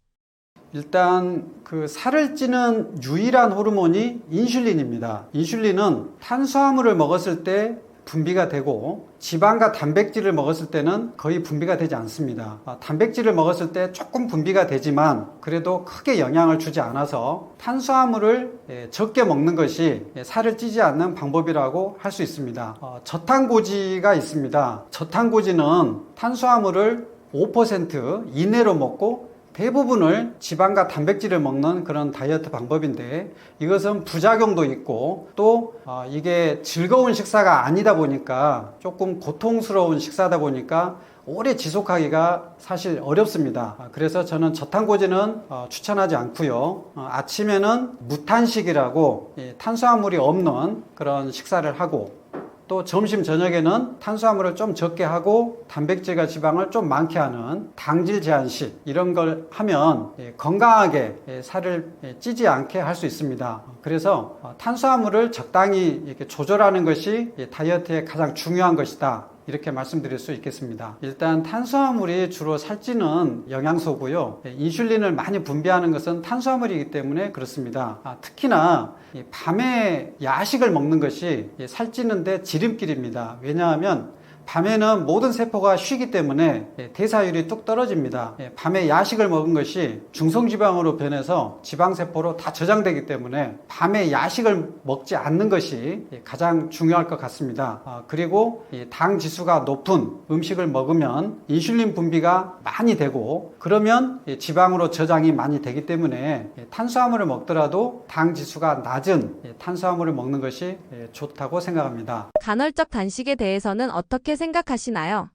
일단 그 살을 찌는 유일한 호르몬이 인슐린입니다. 인슐린은 탄수화물을 먹었을 때 분비가 되고 지방과 단백질을 먹었을 때는 거의 분비가 되지 않습니다. 단백질을 먹었을 때 조금 분비가 되지만 그래도 크게 영향을 주지 않아서 탄수화물을 적게 먹는 것이 살을 찌지 않는 방법이라고 할 수 있습니다. 저탄고지가 있습니다. 저탄고지는 탄수화물을 5% 이내로 먹고 대부분을 지방과 단백질을 먹는 그런 다이어트 방법인데 이것은 부작용도 있고 또 이게 즐거운 식사가 아니다 보니까 조금 고통스러운 식사다 보니까 오래 지속하기가 사실 어렵습니다. 그래서 저는 저탄고지는 추천하지 않고요. 아침에는 무탄식이라고 탄수화물이 없는 그런 식사를 하고 또 점심 저녁에는 탄수화물을 좀 적게 하고 단백질과 지방을 좀 많게 하는 당질 제한식 이런 걸 하면 건강하게 살을 찌지 않게 할 수 있습니다. 그래서 탄수화물을 적당히 이렇게 조절하는 것이 다이어트에 가장 중요한 것이다. 이렇게 말씀드릴 수 있겠습니다. 일단 탄수화물이 주로 살찌는 영양소고요. 인슐린을 많이 분비하는 것은 탄수화물이기 때문에 그렇습니다. 특히나 밤에 야식을 먹는 것이 살찌는데 지름길입니다. 왜냐하면 밤에는 모든 세포가 쉬기 때문에 대사율이 뚝 떨어집니다. 밤에 야식을 먹은 것이 중성지방으로 변해서 지방세포로 다 저장되기 때문에 밤에 야식을 먹지 않는 것이 가장 중요할 것 같습니다. 그리고 당 지수가 높은 음식을 먹으면 인슐린 분비가 많이 되고 그러면 지방으로 저장이 많이 되기 때문에 탄수화물을 먹더라도 당 지수가 낮은 탄수화물을 먹는 것이 좋다고 생각합니다. 간헐적 단식에 대해서는 어떻게 생각하시나요?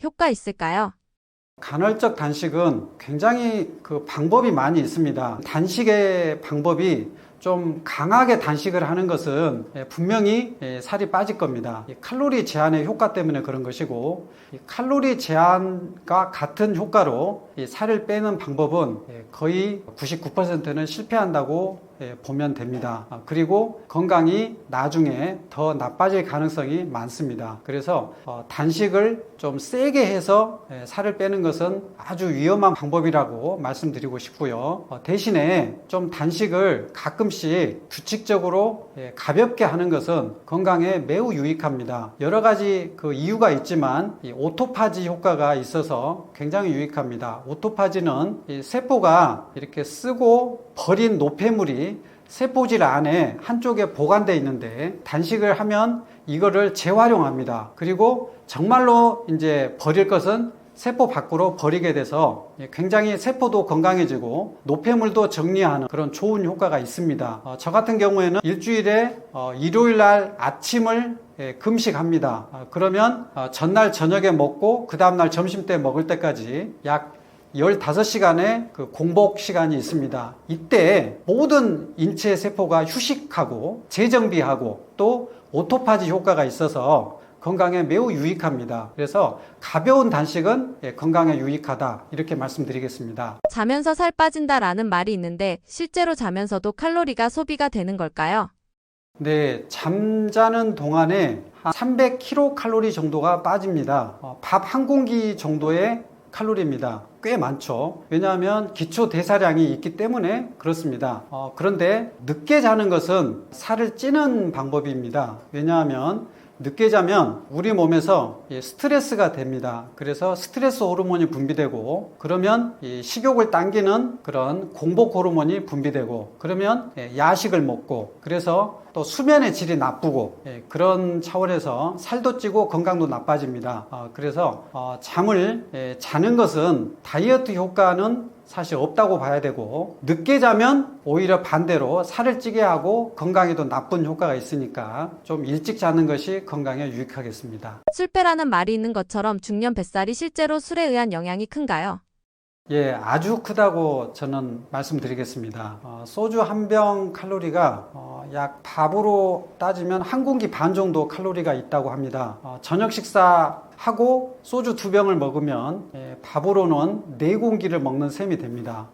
효과 있을까요? 간헐적 단식은 굉장히 방법이 많이 있습니다. 단식의 방법이 좀 강하게 단식을 하는 것은 분명히 살이 빠질 겁니다. 칼로리 제한의 효과 때문에 그런 것이고 칼로리 제한과 같은 효과로 살을 빼는 방법은 거의 99%는 실패한다고 보면 됩니다. 그리고 건강이 나중에 더 나빠질 가능성이 많습니다. 그래서 단식을 좀 세게 해서 살을 빼는 것은 아주 위험한 방법이라고 말씀드리고 싶고요. 대신에 좀 단식을 가끔씩 규칙적으로 가볍게 하는 것은 건강에 매우 유익합니다. 여러 가지 이유가 있지만 오토파지 효과가 있어서 굉장히 유익합니다. 오토파지는 세포가 이렇게 쓰고 버린 노폐물이 단식이 세포질 안에 한쪽에 보관되어 있는데 단식을 하면 이거를 재활용합니다. 그리고 정말로 이제 버릴 것은 세포 밖으로 버리게 돼서 굉장히 세포도 건강해지고 노폐물도 정리하는 그런 좋은 효과가 있습니다. 저 같은 경우에는 일주일에 일요일 날 아침을 금식합니다. 그러면 전날 저녁에 먹고 그 다음날 점심 때 먹을 때까지 약 15시간의 그 공복 시간이 있습니다. 이때 모든 인체 세포가 휴식하고 재정비하고 또 오토파지 효과가 있어서 건강에 매우 유익합니다. 그래서 가벼운 단식은 건강에 유익하다 이렇게 말씀드리겠습니다. 자면서 살 빠진다라는 말이 있는데 실제로 자면서도 칼로리가 소비가 되는 걸까요? 네, 잠자는 동안에 한 300kcal 정도가 빠집니다. 밥 한 공기 정도의 칼로리입니다. 꽤 많죠. 왜냐하면 기초 대사량이 있기 때문에 그렇습니다. 그런데 늦게 자는 것은 살을 찌는 방법입니다. 왜냐하면 늦게 자면 우리 몸에서 스트레스가 됩니다. 그래서 스트레스 호르몬이 분비되고 그러면 식욕을 당기는 그런 공복 호르몬이 분비되고 그러면 야식을 먹고 그래서 또 수면의 질이 나쁘고 그런 차원에서 살도 찌고 건강도 나빠집니다. 그래서 잠을 자는 것은 다이어트 효과는 사실 없다고 봐야 되고 늦게 자면 오히려 반대로 살을 찌게 하고 건강에도 나쁜 효과가 있으니까 좀 일찍 자는 것이 건강에 유익하겠습니다. 술 빼라는 말이 있는 것처럼 중년 뱃살이 실제로 술에 의한 영향이 큰가요? 예, 아주 크다고 저는 말씀드리겠습니다. 소주 한 병 칼로리가 약 밥으로 따지면 한 공기 반 정도 칼로리가 있다고 합니다. 저녁 식사하고 소주 2병을 먹으면 밥으로는 4공기를 먹는 셈이 됩니다.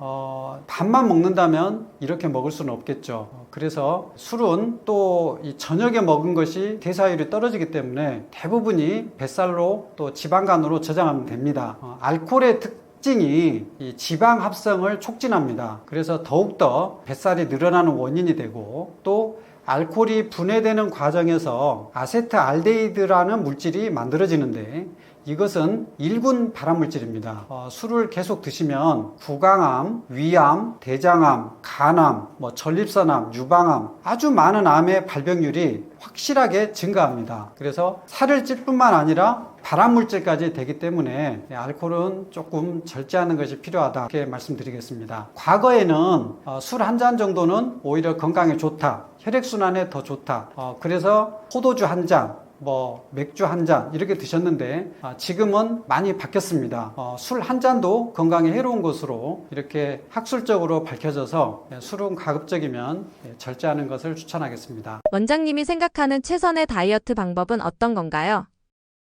밥만 먹는다면 이렇게 먹을 수는 없겠죠. 그래서 술은 또 이 저녁에 먹은 것이 대사율이 떨어지기 때문에 대부분이 뱃살로 또 지방간으로 저장하면 됩니다. 알코올의 특징이 이 지방 합성을 촉진합니다. 그래서 더욱더 뱃살이 늘어나는 원인이 되고 또 알코올이 분해되는 과정에서 아세트알데히드라는 물질이 만들어지는데 이것은 1군 발암물질입니다. 술을 계속 드시면 구강암, 위암, 대장암, 간암, 전립선암, 유방암 아주 많은 암의 발병률이 확실하게 증가합니다. 그래서 살을 찔 뿐만 아니라 발암물질까지 되기 때문에 알코올은 조금 절제하는 것이 필요하다 이렇게 말씀드리겠습니다. 과거에는 술 한 잔 정도는 오히려 건강에 좋다, 혈액순환에 더 좋다. 그래서 포도주 한 잔, 맥주 한 잔 이렇게 드셨는데 지금은 많이 바뀌었습니다. 술 한 잔도 건강에 해로운 것으로 이렇게 학술적으로 밝혀져서 술은 가급적이면 절제하는 것을 추천하겠습니다. 원장님이 생각하는 최선의 다이어트 방법은 어떤 건가요?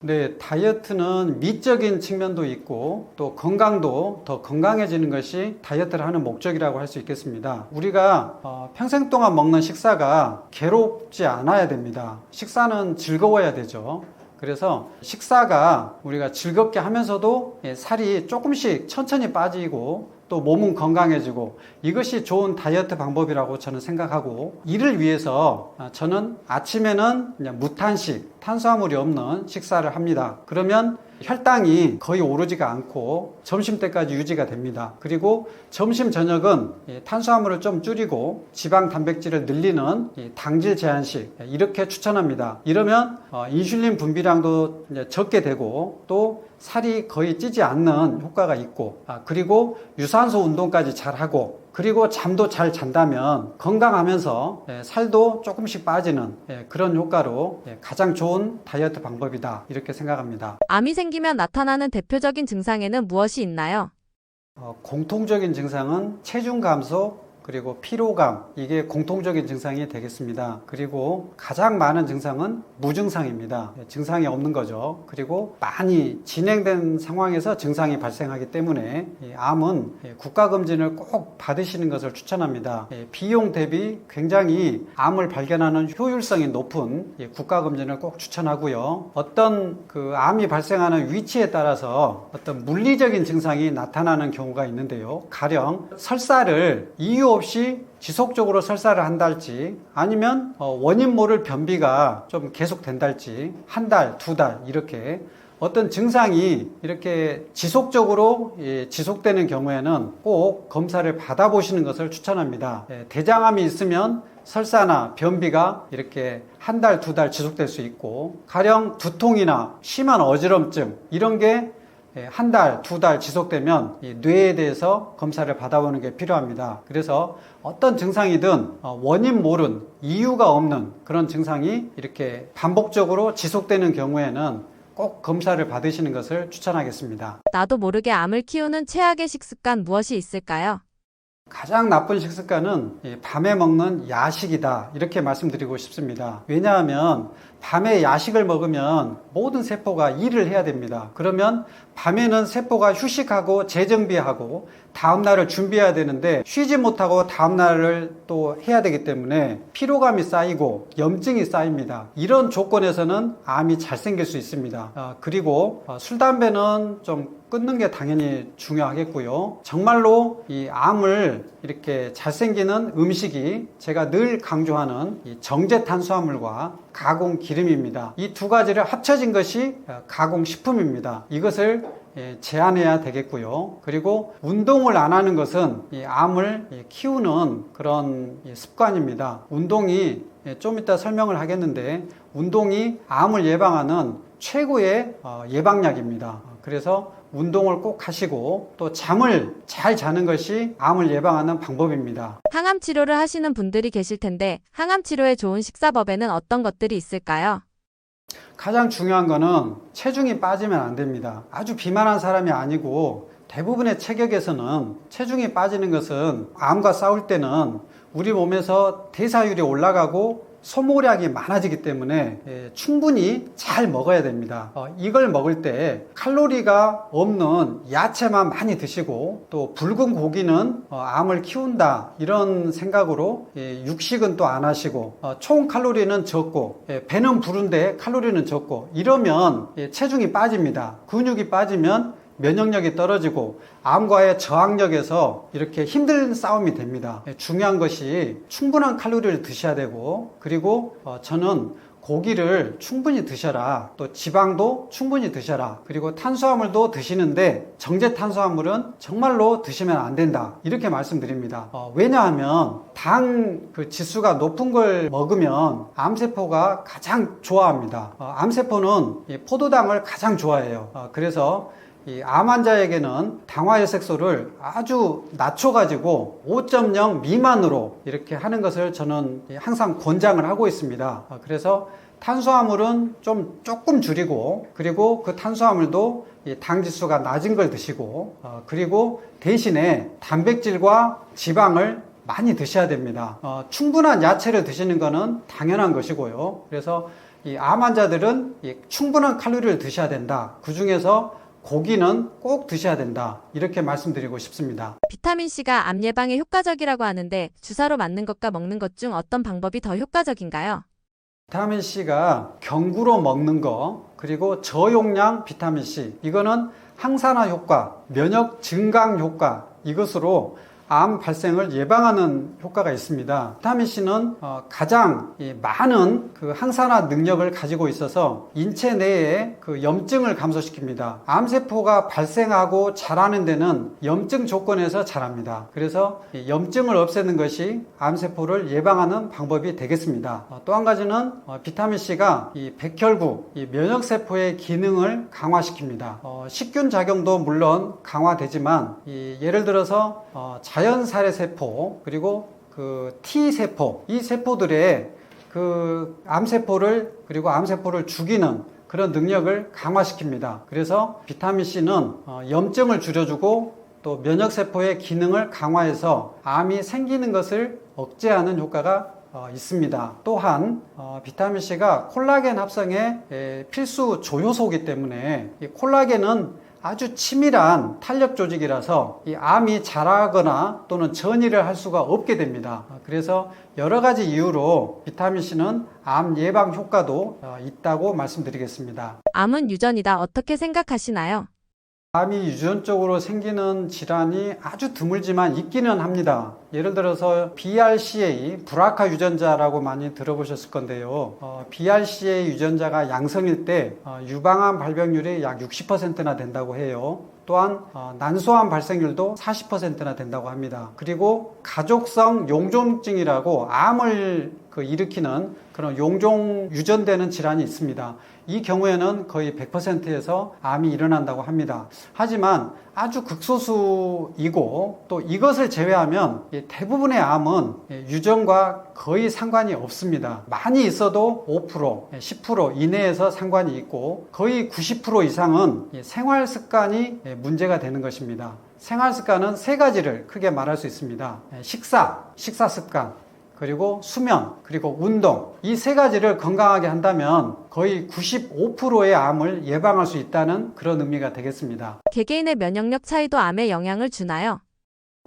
네, 다이어트는 미적인 측면도 있고 또 건강도 더 건강해지는 것이 다이어트를 하는 목적이라고 할 수 있겠습니다. 우리가 평생 동안 먹는 식사가 괴롭지 않아야 됩니다. 식사는 즐거워야 되죠. 그래서 식사가 우리가 즐겁게 하면서도 살이 조금씩 천천히 빠지고 또 몸은 건강해지고 이것이 좋은 다이어트 방법이라고 저는 생각하고 이를 위해서 저는 아침에는 그냥 무탄식, 탄수화물이 없는 식사를 합니다. 그러면 혈당이 거의 오르지가 않고 점심때까지 유지가 됩니다. 그리고 점심 저녁은 탄수화물을 좀 줄이고 지방 단백질을 늘리는 당질 제한식 이렇게 추천합니다. 이러면 인슐린 분비량도 적게 되고 또 살이 거의 찌지 않는 효과가 있고 그리고 유산소 운동까지 잘하고 그리고 잠도 잘 잔다면 건강하면서 살도 조금씩 빠지는 그런 효과로 가장 좋은 다이어트 방법이다 이렇게 생각합니다. 암이 생기면 나타나는 대표적인 증상에는 무엇이 있나요? 공통적인 증상은 체중 감소 그리고 피로감 이게 공통적인 증상이 되겠습니다. 그리고 가장 많은 증상은 무증상입니다. 증상이 없는 거죠. 그리고 많이 진행된 상황에서 증상이 발생하기 때문에 암은 국가검진을 꼭 받으시는 것을 추천합니다. 비용 대비 굉장히 암을 발견하는 효율성이 높은 국가검진을 꼭 추천하고요. 어떤 그 암이 발생하는 위치에 따라서 어떤 물리적인 증상이 나타나는 경우가 있는데요. 가령 설사를 이유 없이 지속적으로 설사를 한달지 아니면 원인 모를 변비가 좀 계속 된달지 한 달, 2달 이렇게 어떤 증상이 이렇게 지속적으로 지속되는 경우에는 꼭 검사를 받아보시는 것을 추천합니다. 대장암이 있으면 설사나 변비가 이렇게 한 달, 두 달 지속될 수 있고, 가령 두통이나 심한 어지럼증 이런 게 한 달, 두 달 지속되면 이 뇌에 대해서 검사를 받아보는 게 필요합니다. 그래서 어떤 증상이든 원인 모른, 이유가 없는 그런 증상이 이렇게 반복적으로 지속되는 경우에는 꼭 검사를 받으시는 것을 추천하겠습니다. 나도 모르게 암을 키우는 최악의 식습관 무엇이 있을까요? 가장 나쁜 식습관은 밤에 먹는 야식이다, 이렇게 말씀드리고 싶습니다. 왜냐하면 밤에 야식을 먹으면 모든 세포가 일을 해야 됩니다. 그러면 밤에는 세포가 휴식하고 재정비하고 다음날을 준비해야 되는데 쉬지 못하고 다음날을 또 해야 되기 때문에 피로감이 쌓이고 염증이 쌓입니다. 이런 조건에서는 암이 잘 생길 수 있습니다. 그리고 술, 담배는 좀 끊는 게 당연히 중요하겠고요. 정말로 이 암을 이렇게 잘생기는 음식이 제가 늘 강조하는 이 정제 탄수화물과 가공 기름입니다. 이 두 가지를 합쳐진 것이 가공식품입니다. 이것을 제한해야 되겠고요. 그리고 운동을 안 하는 것은 이 암을 키우는 그런 습관입니다. 운동이 좀 이따 설명을 하겠는데, 운동이 암을 예방하는 최고의 예방약입니다. 그래서 운동을 꼭 하시고 또 잠을 잘 자는 것이 암을 예방하는 방법입니다. 항암 치료를 하시는 분들이 계실 텐데 항암 치료에 좋은 식사법에는 어떤 것들이 있을까요? 가장 중요한 거는 체중이 빠지면 안 됩니다. 아주 비만한 사람이 아니고 대부분의 체격에서는 체중이 빠지는 것은 암과 싸울 때는 우리 몸에서 대사율이 올라가고 소모량이 많아지기 때문에 충분히 잘 먹어야 됩니다. 이걸 먹을 때 칼로리가 없는 야채만 많이 드시고, 또 붉은 고기는 암을 키운다 이런 생각으로 육식은 또 안 하시고, 총 칼로리는 적고 배는 부른데 칼로리는 적고, 이러면 체중이 빠집니다. 근육이 빠지면 면역력이 떨어지고 암과의 저항력에서 이렇게 힘든 싸움이 됩니다. 중요한 것이 충분한 칼로리를 드셔야 되고, 그리고 저는 고기를 충분히 드셔라, 또 지방도 충분히 드셔라, 그리고 탄수화물도 드시는데 정제 탄수화물은 정말로 드시면 안 된다, 이렇게 말씀드립니다. 왜냐하면 당 그 지수가 높은 걸 먹으면 암세포가 가장 좋아합니다. 암세포는 포도당을 가장 좋아해요. 그래서 이 암 환자에게는 당화혈색소를 아주 낮춰가지고 5.0 미만으로 이렇게 하는 것을 저는 항상 권장을 하고 있습니다. 그래서 탄수화물은 조금 줄이고, 그리고 그 탄수화물도 당 지수가 낮은 걸 드시고, 그리고 대신에 단백질과 지방을 많이 드셔야 됩니다. 충분한 야채를 드시는 것은 당연한 것이고요. 그래서 이 암 환자들은 충분한 칼로리를 드셔야 된다. 그 중에서 고기는 꼭 드셔야 된다, 이렇게 말씀드리고 싶습니다. 비타민C가 암 예방에 효과적이라고 하는데 주사로 맞는 것과 먹는 것 중 어떤 방법이 더 효과적인가요? 비타민C가 경구로 먹는 거, 그리고 저용량 비타민C, 이거는 항산화 효과, 면역 증강 효과, 이것으로 암 발생을 예방하는 효과가 있습니다. 비타민C는 가장 많은 그 항산화 능력을 가지고 있어서 인체 내에 그 염증을 감소시킵니다. 암세포가 발생하고 자라는 데는 염증 조건에서 자랍니다. 그래서 염증을 없애는 것이 암세포를 예방하는 방법이 되겠습니다. 또 한 가지는 비타민C가 이 백혈구, 이 면역세포의 기능을 강화시킵니다. 식균 작용도 물론 강화되지만, 예를 들어서 자연살해 세포, 그리고 그 T세포, 이 세포들의 그 암세포를, 그리고 암세포를 죽이는 그런 능력을 강화시킵니다. 그래서 비타민C는 염증을 줄여주고 또 면역세포의 기능을 강화해서 암이 생기는 것을 억제하는 효과가 있습니다. 또한 비타민C가 콜라겐 합성의 필수 조효소이기 때문에 이 콜라겐은 아주 치밀한 탄력 조직이라서 이 암이 자라거나 또는 전이를 할 수가 없게 됩니다. 그래서 여러 가지 이유로 비타민C는 암 예방 효과도 있다고 말씀드리겠습니다. 암은 유전이다. 어떻게 생각하시나요? 암이 유전적으로 생기는 질환이 아주 드물지만 있기는 합니다. 예를 들어서 BRCA, 브라카 유전자라고 많이 들어보셨을 건데요. BRCA 유전자가 양성일 때 유방암 발병률이 약 60%나 된다고 해요. 또한 난소암 발생률도 40%나 된다고 합니다. 그리고 가족성 용종증이라고 암을 일으키는 그런 용종 유전되는 질환이 있습니다. 이 경우에는 거의 100%에서 암이 일어난다고 합니다. 하지만 아주 극소수이고 또 이것을 제외하면 대부분의 암은 유전과 거의 상관이 없습니다. 많이 있어도 5%, 10% 이내에서 상관이 있고 거의 90% 이상은 생활 습관이 문제가 되는 것입니다. 생활 습관은 세 가지를 크게 말할 수 있습니다. 식사 습관, 그리고 수면, 그리고 운동. 이 세 가지를 건강하게 한다면 거의 95%의 암을 예방할 수 있다는 그런 의미가 되겠습니다. 개개인의 면역력 차이도 암에 영향을 주나요?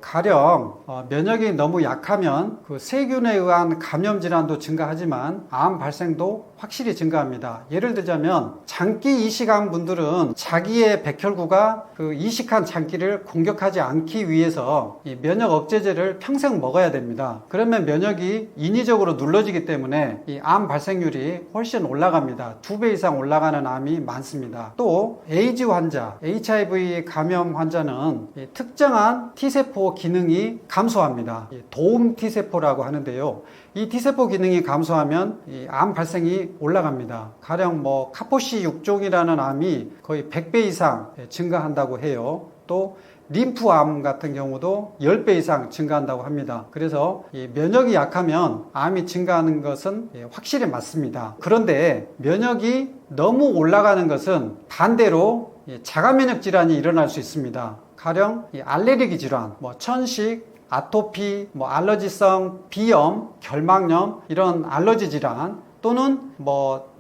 가령 면역이 너무 약하면 세균에 의한 감염 질환도 증가하지만 암 발생도 확실히 증가합니다. 예를 들자면 장기 이식한 분들은 자기의 백혈구가 이식한 장기를 공격하지 않기 위해서 이 면역 억제제를 평생 먹어야 됩니다. 그러면 면역이 인위적으로 눌러지기 때문에 이 암 발생률이 훨씬 올라갑니다. 2배 이상 올라가는 암이 많습니다. 또 에이즈 환자, HIV 감염 환자는 특정한 T세포 기능이 감소합니다. 도움 T세포라고 하는데요. 이 T세포 기능이 감소하면 이 암 발생이 올라갑니다. 가령 카포시 6종이라는 암이 거의 100배 이상 증가한다고 해요. 또 림프암 같은 경우도 10배 이상 증가한다고 합니다. 그래서 이 면역이 약하면 암이 증가하는 것은 확실히 맞습니다. 그런데 면역이 너무 올라가는 것은 반대로 자가면역 질환이 일어날 수 있습니다. 가령 알레르기 질환, 천식, 아토피, 알러지성 비염, 결막염 이런 알러지 질환 또는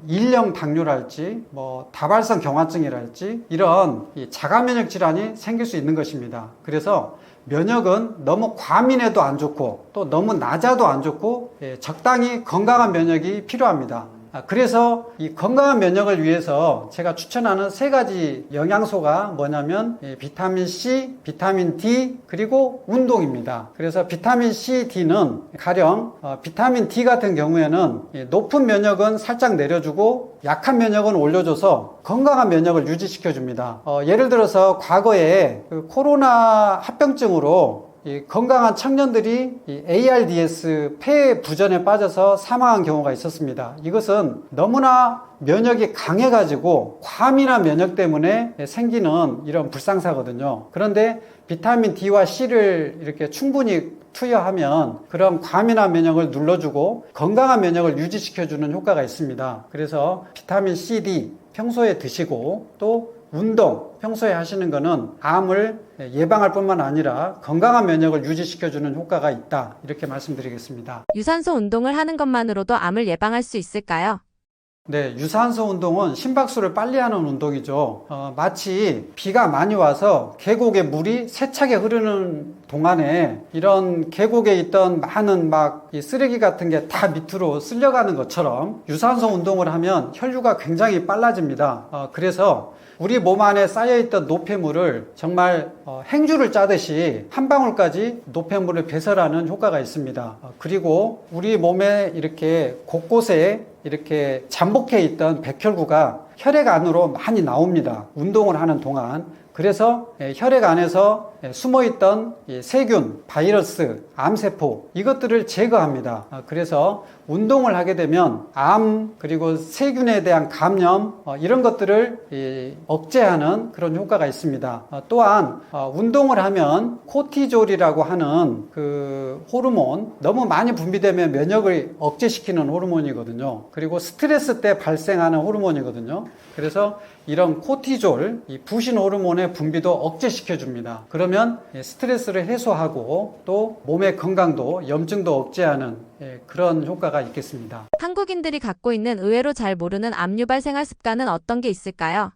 일형 당뇨랄지 다발성 경화증이랄지 이런 자가면역 질환이 생길 수 있는 것입니다. 그래서 면역은 너무 과민해도 안 좋고 또 너무 낮아도 안 좋고 적당히 건강한 면역이 필요합니다. 그래서 이 건강한 면역을 위해서 제가 추천하는 세 가지 영양소가 뭐냐면 비타민 C, 비타민 D, 그리고 운동입니다. 그래서 비타민 C, D는 가령 비타민 D 같은 경우에는 높은 면역은 살짝 내려주고 약한 면역은 올려줘서 건강한 면역을 유지시켜 줍니다. 예를 들어서 과거에 코로나 합병증으로 건강한 청년들이 ARDS 폐 부전에 빠져서 사망한 경우가 있었습니다. 이것은 너무나 면역이 강해가지고 과민한 면역 때문에 생기는 이런 불상사거든요. 그런데 비타민 D와 C를 이렇게 충분히 투여하면 그런 과민한 면역을 눌러주고 건강한 면역을 유지시켜주는 효과가 있습니다. 그래서 비타민 C, D 평소에 드시고 또 운동 평소에 하시는 거는 암을 예방할 뿐만 아니라 건강한 면역을 유지시켜주는 효과가 있다. 이렇게 말씀드리겠습니다. 유산소 운동을 하는 것만으로도 암을 예방할 수 있을까요? 네, 유산소 운동은 심박수를 빨리 하는 운동이죠. 마치 비가 많이 와서 계곡에 물이 세차게 흐르는 동안에 이런 계곡에 있던 많은 이 쓰레기 같은 게 다 밑으로 쓸려가는 것처럼 유산소 운동을 하면 혈류가 굉장히 빨라집니다. 그래서 우리 몸 안에 쌓여있던 노폐물을 정말 행주를 짜듯이 한 방울까지 노폐물을 배설하는 효과가 있습니다. 그리고 우리 몸에 이렇게 곳곳에 이렇게 잠복해 있던 백혈구가 혈액 안으로 많이 나옵니다. 운동을 하는 동안. 그래서 혈액 안에서 숨어있던 세균, 바이러스, 암세포 이것들을 제거합니다. 그래서 운동을 하게 되면 암 그리고 세균에 대한 감염 이런 것들을 억제하는 그런 효과가 있습니다. 또한 운동을 하면 코티졸이라고 하는 그 호르몬 너무 많이 분비되면 면역을 억제시키는 호르몬이거든요. 그리고 스트레스 때 발생하는 호르몬이거든요. 그래서 이런 코티졸, 이 부신 호르몬의 분비도 억제시켜 줍니다. 그러면 스트레스를 해소하고 또 몸의 건강도 염증도 억제하는 그런 효과가 있겠습니다. 한국인들이 갖고 있는 의외로 잘 모르는 암 유발 생활 습관은 어떤 게 있을까요?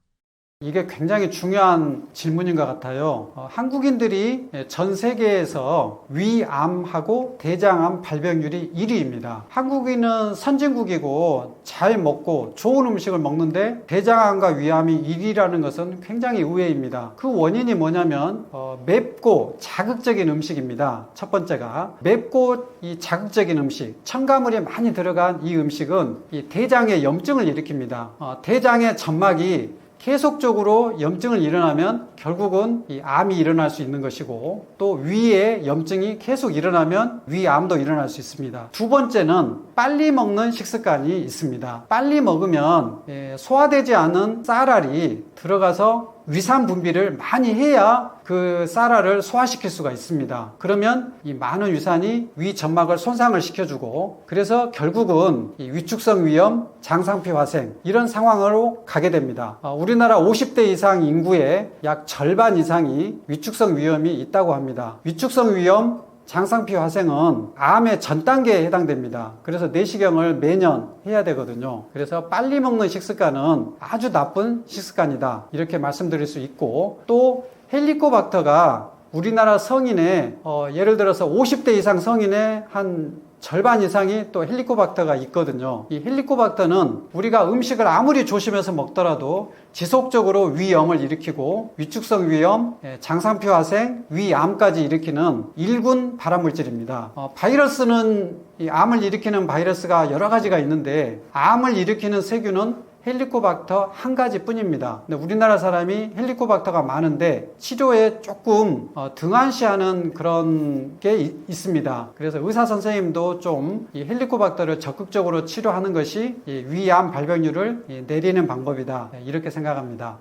이게 굉장히 중요한 질문인 것 같아요. 한국인들이 전 세계에서 위암하고 대장암 발병률이 1위입니다. 한국인은 선진국이고 잘 먹고 좋은 음식을 먹는데 대장암과 위암이 1위라는 것은 굉장히 의외입니다. 그 원인이 뭐냐면 맵고 자극적인 음식입니다. 첫 번째가 맵고 이 자극적인 음식, 첨가물이 많이 들어간 이 음식은 이 대장에 염증을 일으킵니다. 대장의 점막이 계속적으로 염증을 일어나면 결국은 이 암이 일어날 수 있는 것이고, 또 위에 염증이 계속 일어나면 위암도 일어날 수 있습니다. 두 번째는 빨리 먹는 식습관이 있습니다. 빨리 먹으면 소화되지 않은 쌀알이 들어가서 위산 분비를 많이 해야 그 쌀알을 소화시킬 수가 있습니다. 그러면 이 많은 위산이 위 점막을 손상을 시켜주고, 그래서 결국은 이 위축성 위염, 장상피 화생 이런 상황으로 가게 됩니다. 우리나라 50대 이상 인구의 약 절반 이상이 위축성 위염이 있다고 합니다. 위축성 위염, 장상피 화생은 암의 전 단계에 해당됩니다. 그래서 내시경을 매년 해야 되거든요. 그래서 빨리 먹는 식습관은 아주 나쁜 식습관이다, 이렇게 말씀드릴 수 있고, 또 헬리코박터가 우리나라 성인의 예를 들어서 50대 이상 성인의 한 절반 이상이 또 헬리코박터가 있거든요. 이 헬리코박터는 우리가 음식을 아무리 조심해서 먹더라도 지속적으로 위염을 일으키고 위축성 위염, 장상피 화생, 위암까지 일으키는 1군 발암물질입니다. 바이러스는 이 암을 일으키는 바이러스가 여러 가지가 있는데 암을 일으키는 세균은 헬리코박터 한 가지 뿐입니다. 근데 우리나라 사람이 헬리코박터가 많은데 치료에 조금 등한시하는 그런 게 있습니다. 그래서 의사 선생님도 좀 이 헬리코박터를 적극적으로 치료하는 것이 이 위암 발병률을 내리는 방법이다, 이렇게 생각합니다.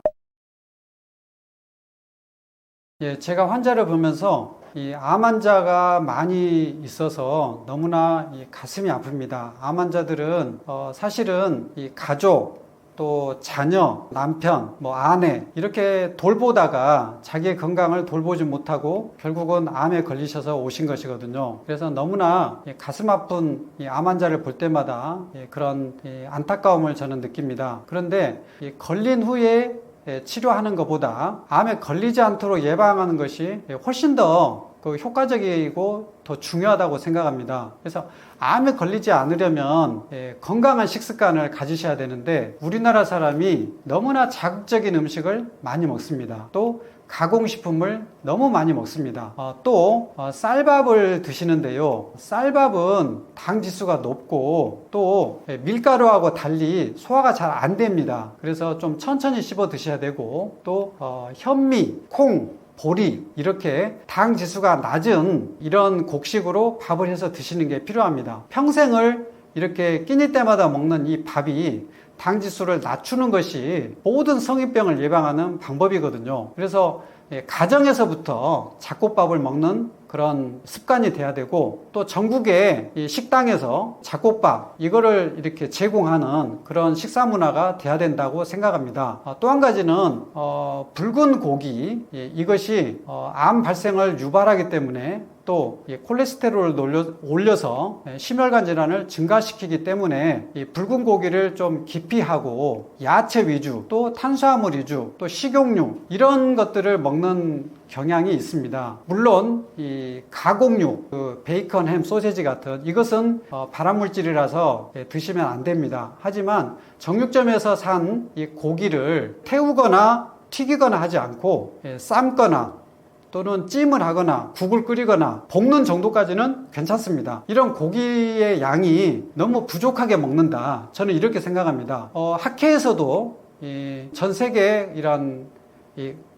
제가 환자를 보면서 이 암 환자가 많이 있어서 너무나 이 가슴이 아픕니다. 암 환자들은 사실은 이 가족, 또 자녀, 남편, 아내 이렇게 돌보다가 자기의 건강을 돌보지 못하고 결국은 암에 걸리셔서 오신 것이거든요. 그래서 너무나 가슴 아픈 이 암 환자를 볼 때마다 그런 안타까움을 저는 느낍니다. 그런데 걸린 후에 치료하는 것보다 암에 걸리지 않도록 예방하는 것이 훨씬 더 효과적이고 더 중요하다고 생각합니다. 그래서 암에 걸리지 않으려면 건강한 식습관을 가지셔야 되는데 우리나라 사람이 너무나 자극적인 음식을 많이 먹습니다. 또 가공식품을 너무 많이 먹습니다. 또 쌀밥을 드시는데요, 쌀밥은 당 지수가 높고 또 밀가루하고 달리 소화가 잘 안 됩니다. 그래서 좀 천천히 씹어 드셔야 되고, 또 현미, 콩, 보리 이렇게 당 지수가 낮은 이런 곡식으로 밥을 해서 드시는 게 필요합니다. 평생을 이렇게 끼니 때마다 먹는 이 밥이 당 지수를 낮추는 것이 모든 성인병을 예방하는 방법이거든요. 그래서 가정에서부터 잡곡밥을 먹는 그런 습관이 돼야 되고, 또 전국의 이 식당에서 잡곡밥 이거를 이렇게 제공하는 그런 식사 문화가 돼야 된다고 생각합니다. 또 한 가지는 붉은 고기, 이것이 암 발생을 유발하기 때문에 또 콜레스테롤을 올려서 심혈관 질환을 증가시키기 때문에 이 붉은 고기를 좀 기피하고 야채 위주, 또 탄수화물 위주, 또 식용유 이런 것들을 먹는 경향이 있습니다. 물론 이 가공육, 베이컨, 햄, 소세지 같은 이것은 발암물질이라서 드시면 안 됩니다. 하지만 정육점에서 산 이 고기를 태우거나 튀기거나 하지 않고 삶거나 또는 찜을 하거나 국을 끓이거나 볶는 정도까지는 괜찮습니다. 이런 고기의 양이 너무 부족하게 먹는다, 저는 이렇게 생각합니다. 학회에서도 전 세계 이런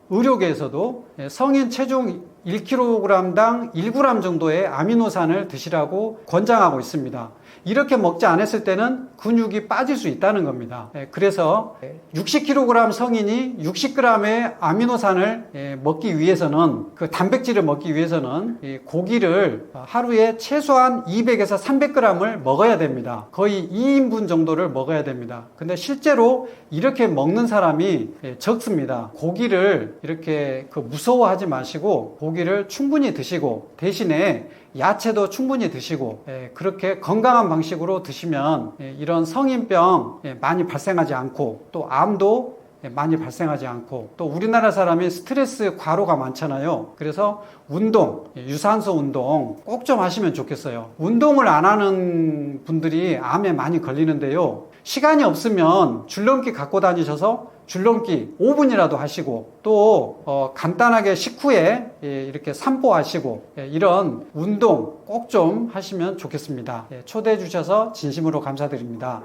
의료계에서도 성인 체중 1kg당 1g 정도의 아미노산을 드시라고 권장하고 있습니다. 이렇게 먹지 않았을 때는 근육이 빠질 수 있다는 겁니다. 그래서 60kg 성인이 60g의 아미노산을 먹기 위해서는, 그 단백질을 먹기 위해서는 고기를 하루에 최소한 200에서 300g을 먹어야 됩니다. 거의 2인분 정도를 먹어야 됩니다. 근데 실제로 이렇게 먹는 사람이 적습니다. 고기를 이렇게 무서워하지 마시고 고기를 충분히 드시고, 대신에 야채도 충분히 드시고, 그렇게 건강한 방식으로 드시면 이런 성인병 많이 발생하지 않고, 또 암도 많이 발생하지 않고, 또 우리나라 사람이 스트레스 과로가 많잖아요. 그래서 운동, 유산소 운동 꼭 좀 하시면 좋겠어요. 운동을 안 하는 분들이 암에 많이 걸리는데요. 시간이 없으면 줄넘기 갖고 다니셔서 줄넘기 5분이라도 하시고, 또 간단하게 식후에 이렇게 산보하시고, 이런 운동 꼭 좀 하시면 좋겠습니다. 초대해 주셔서 진심으로 감사드립니다.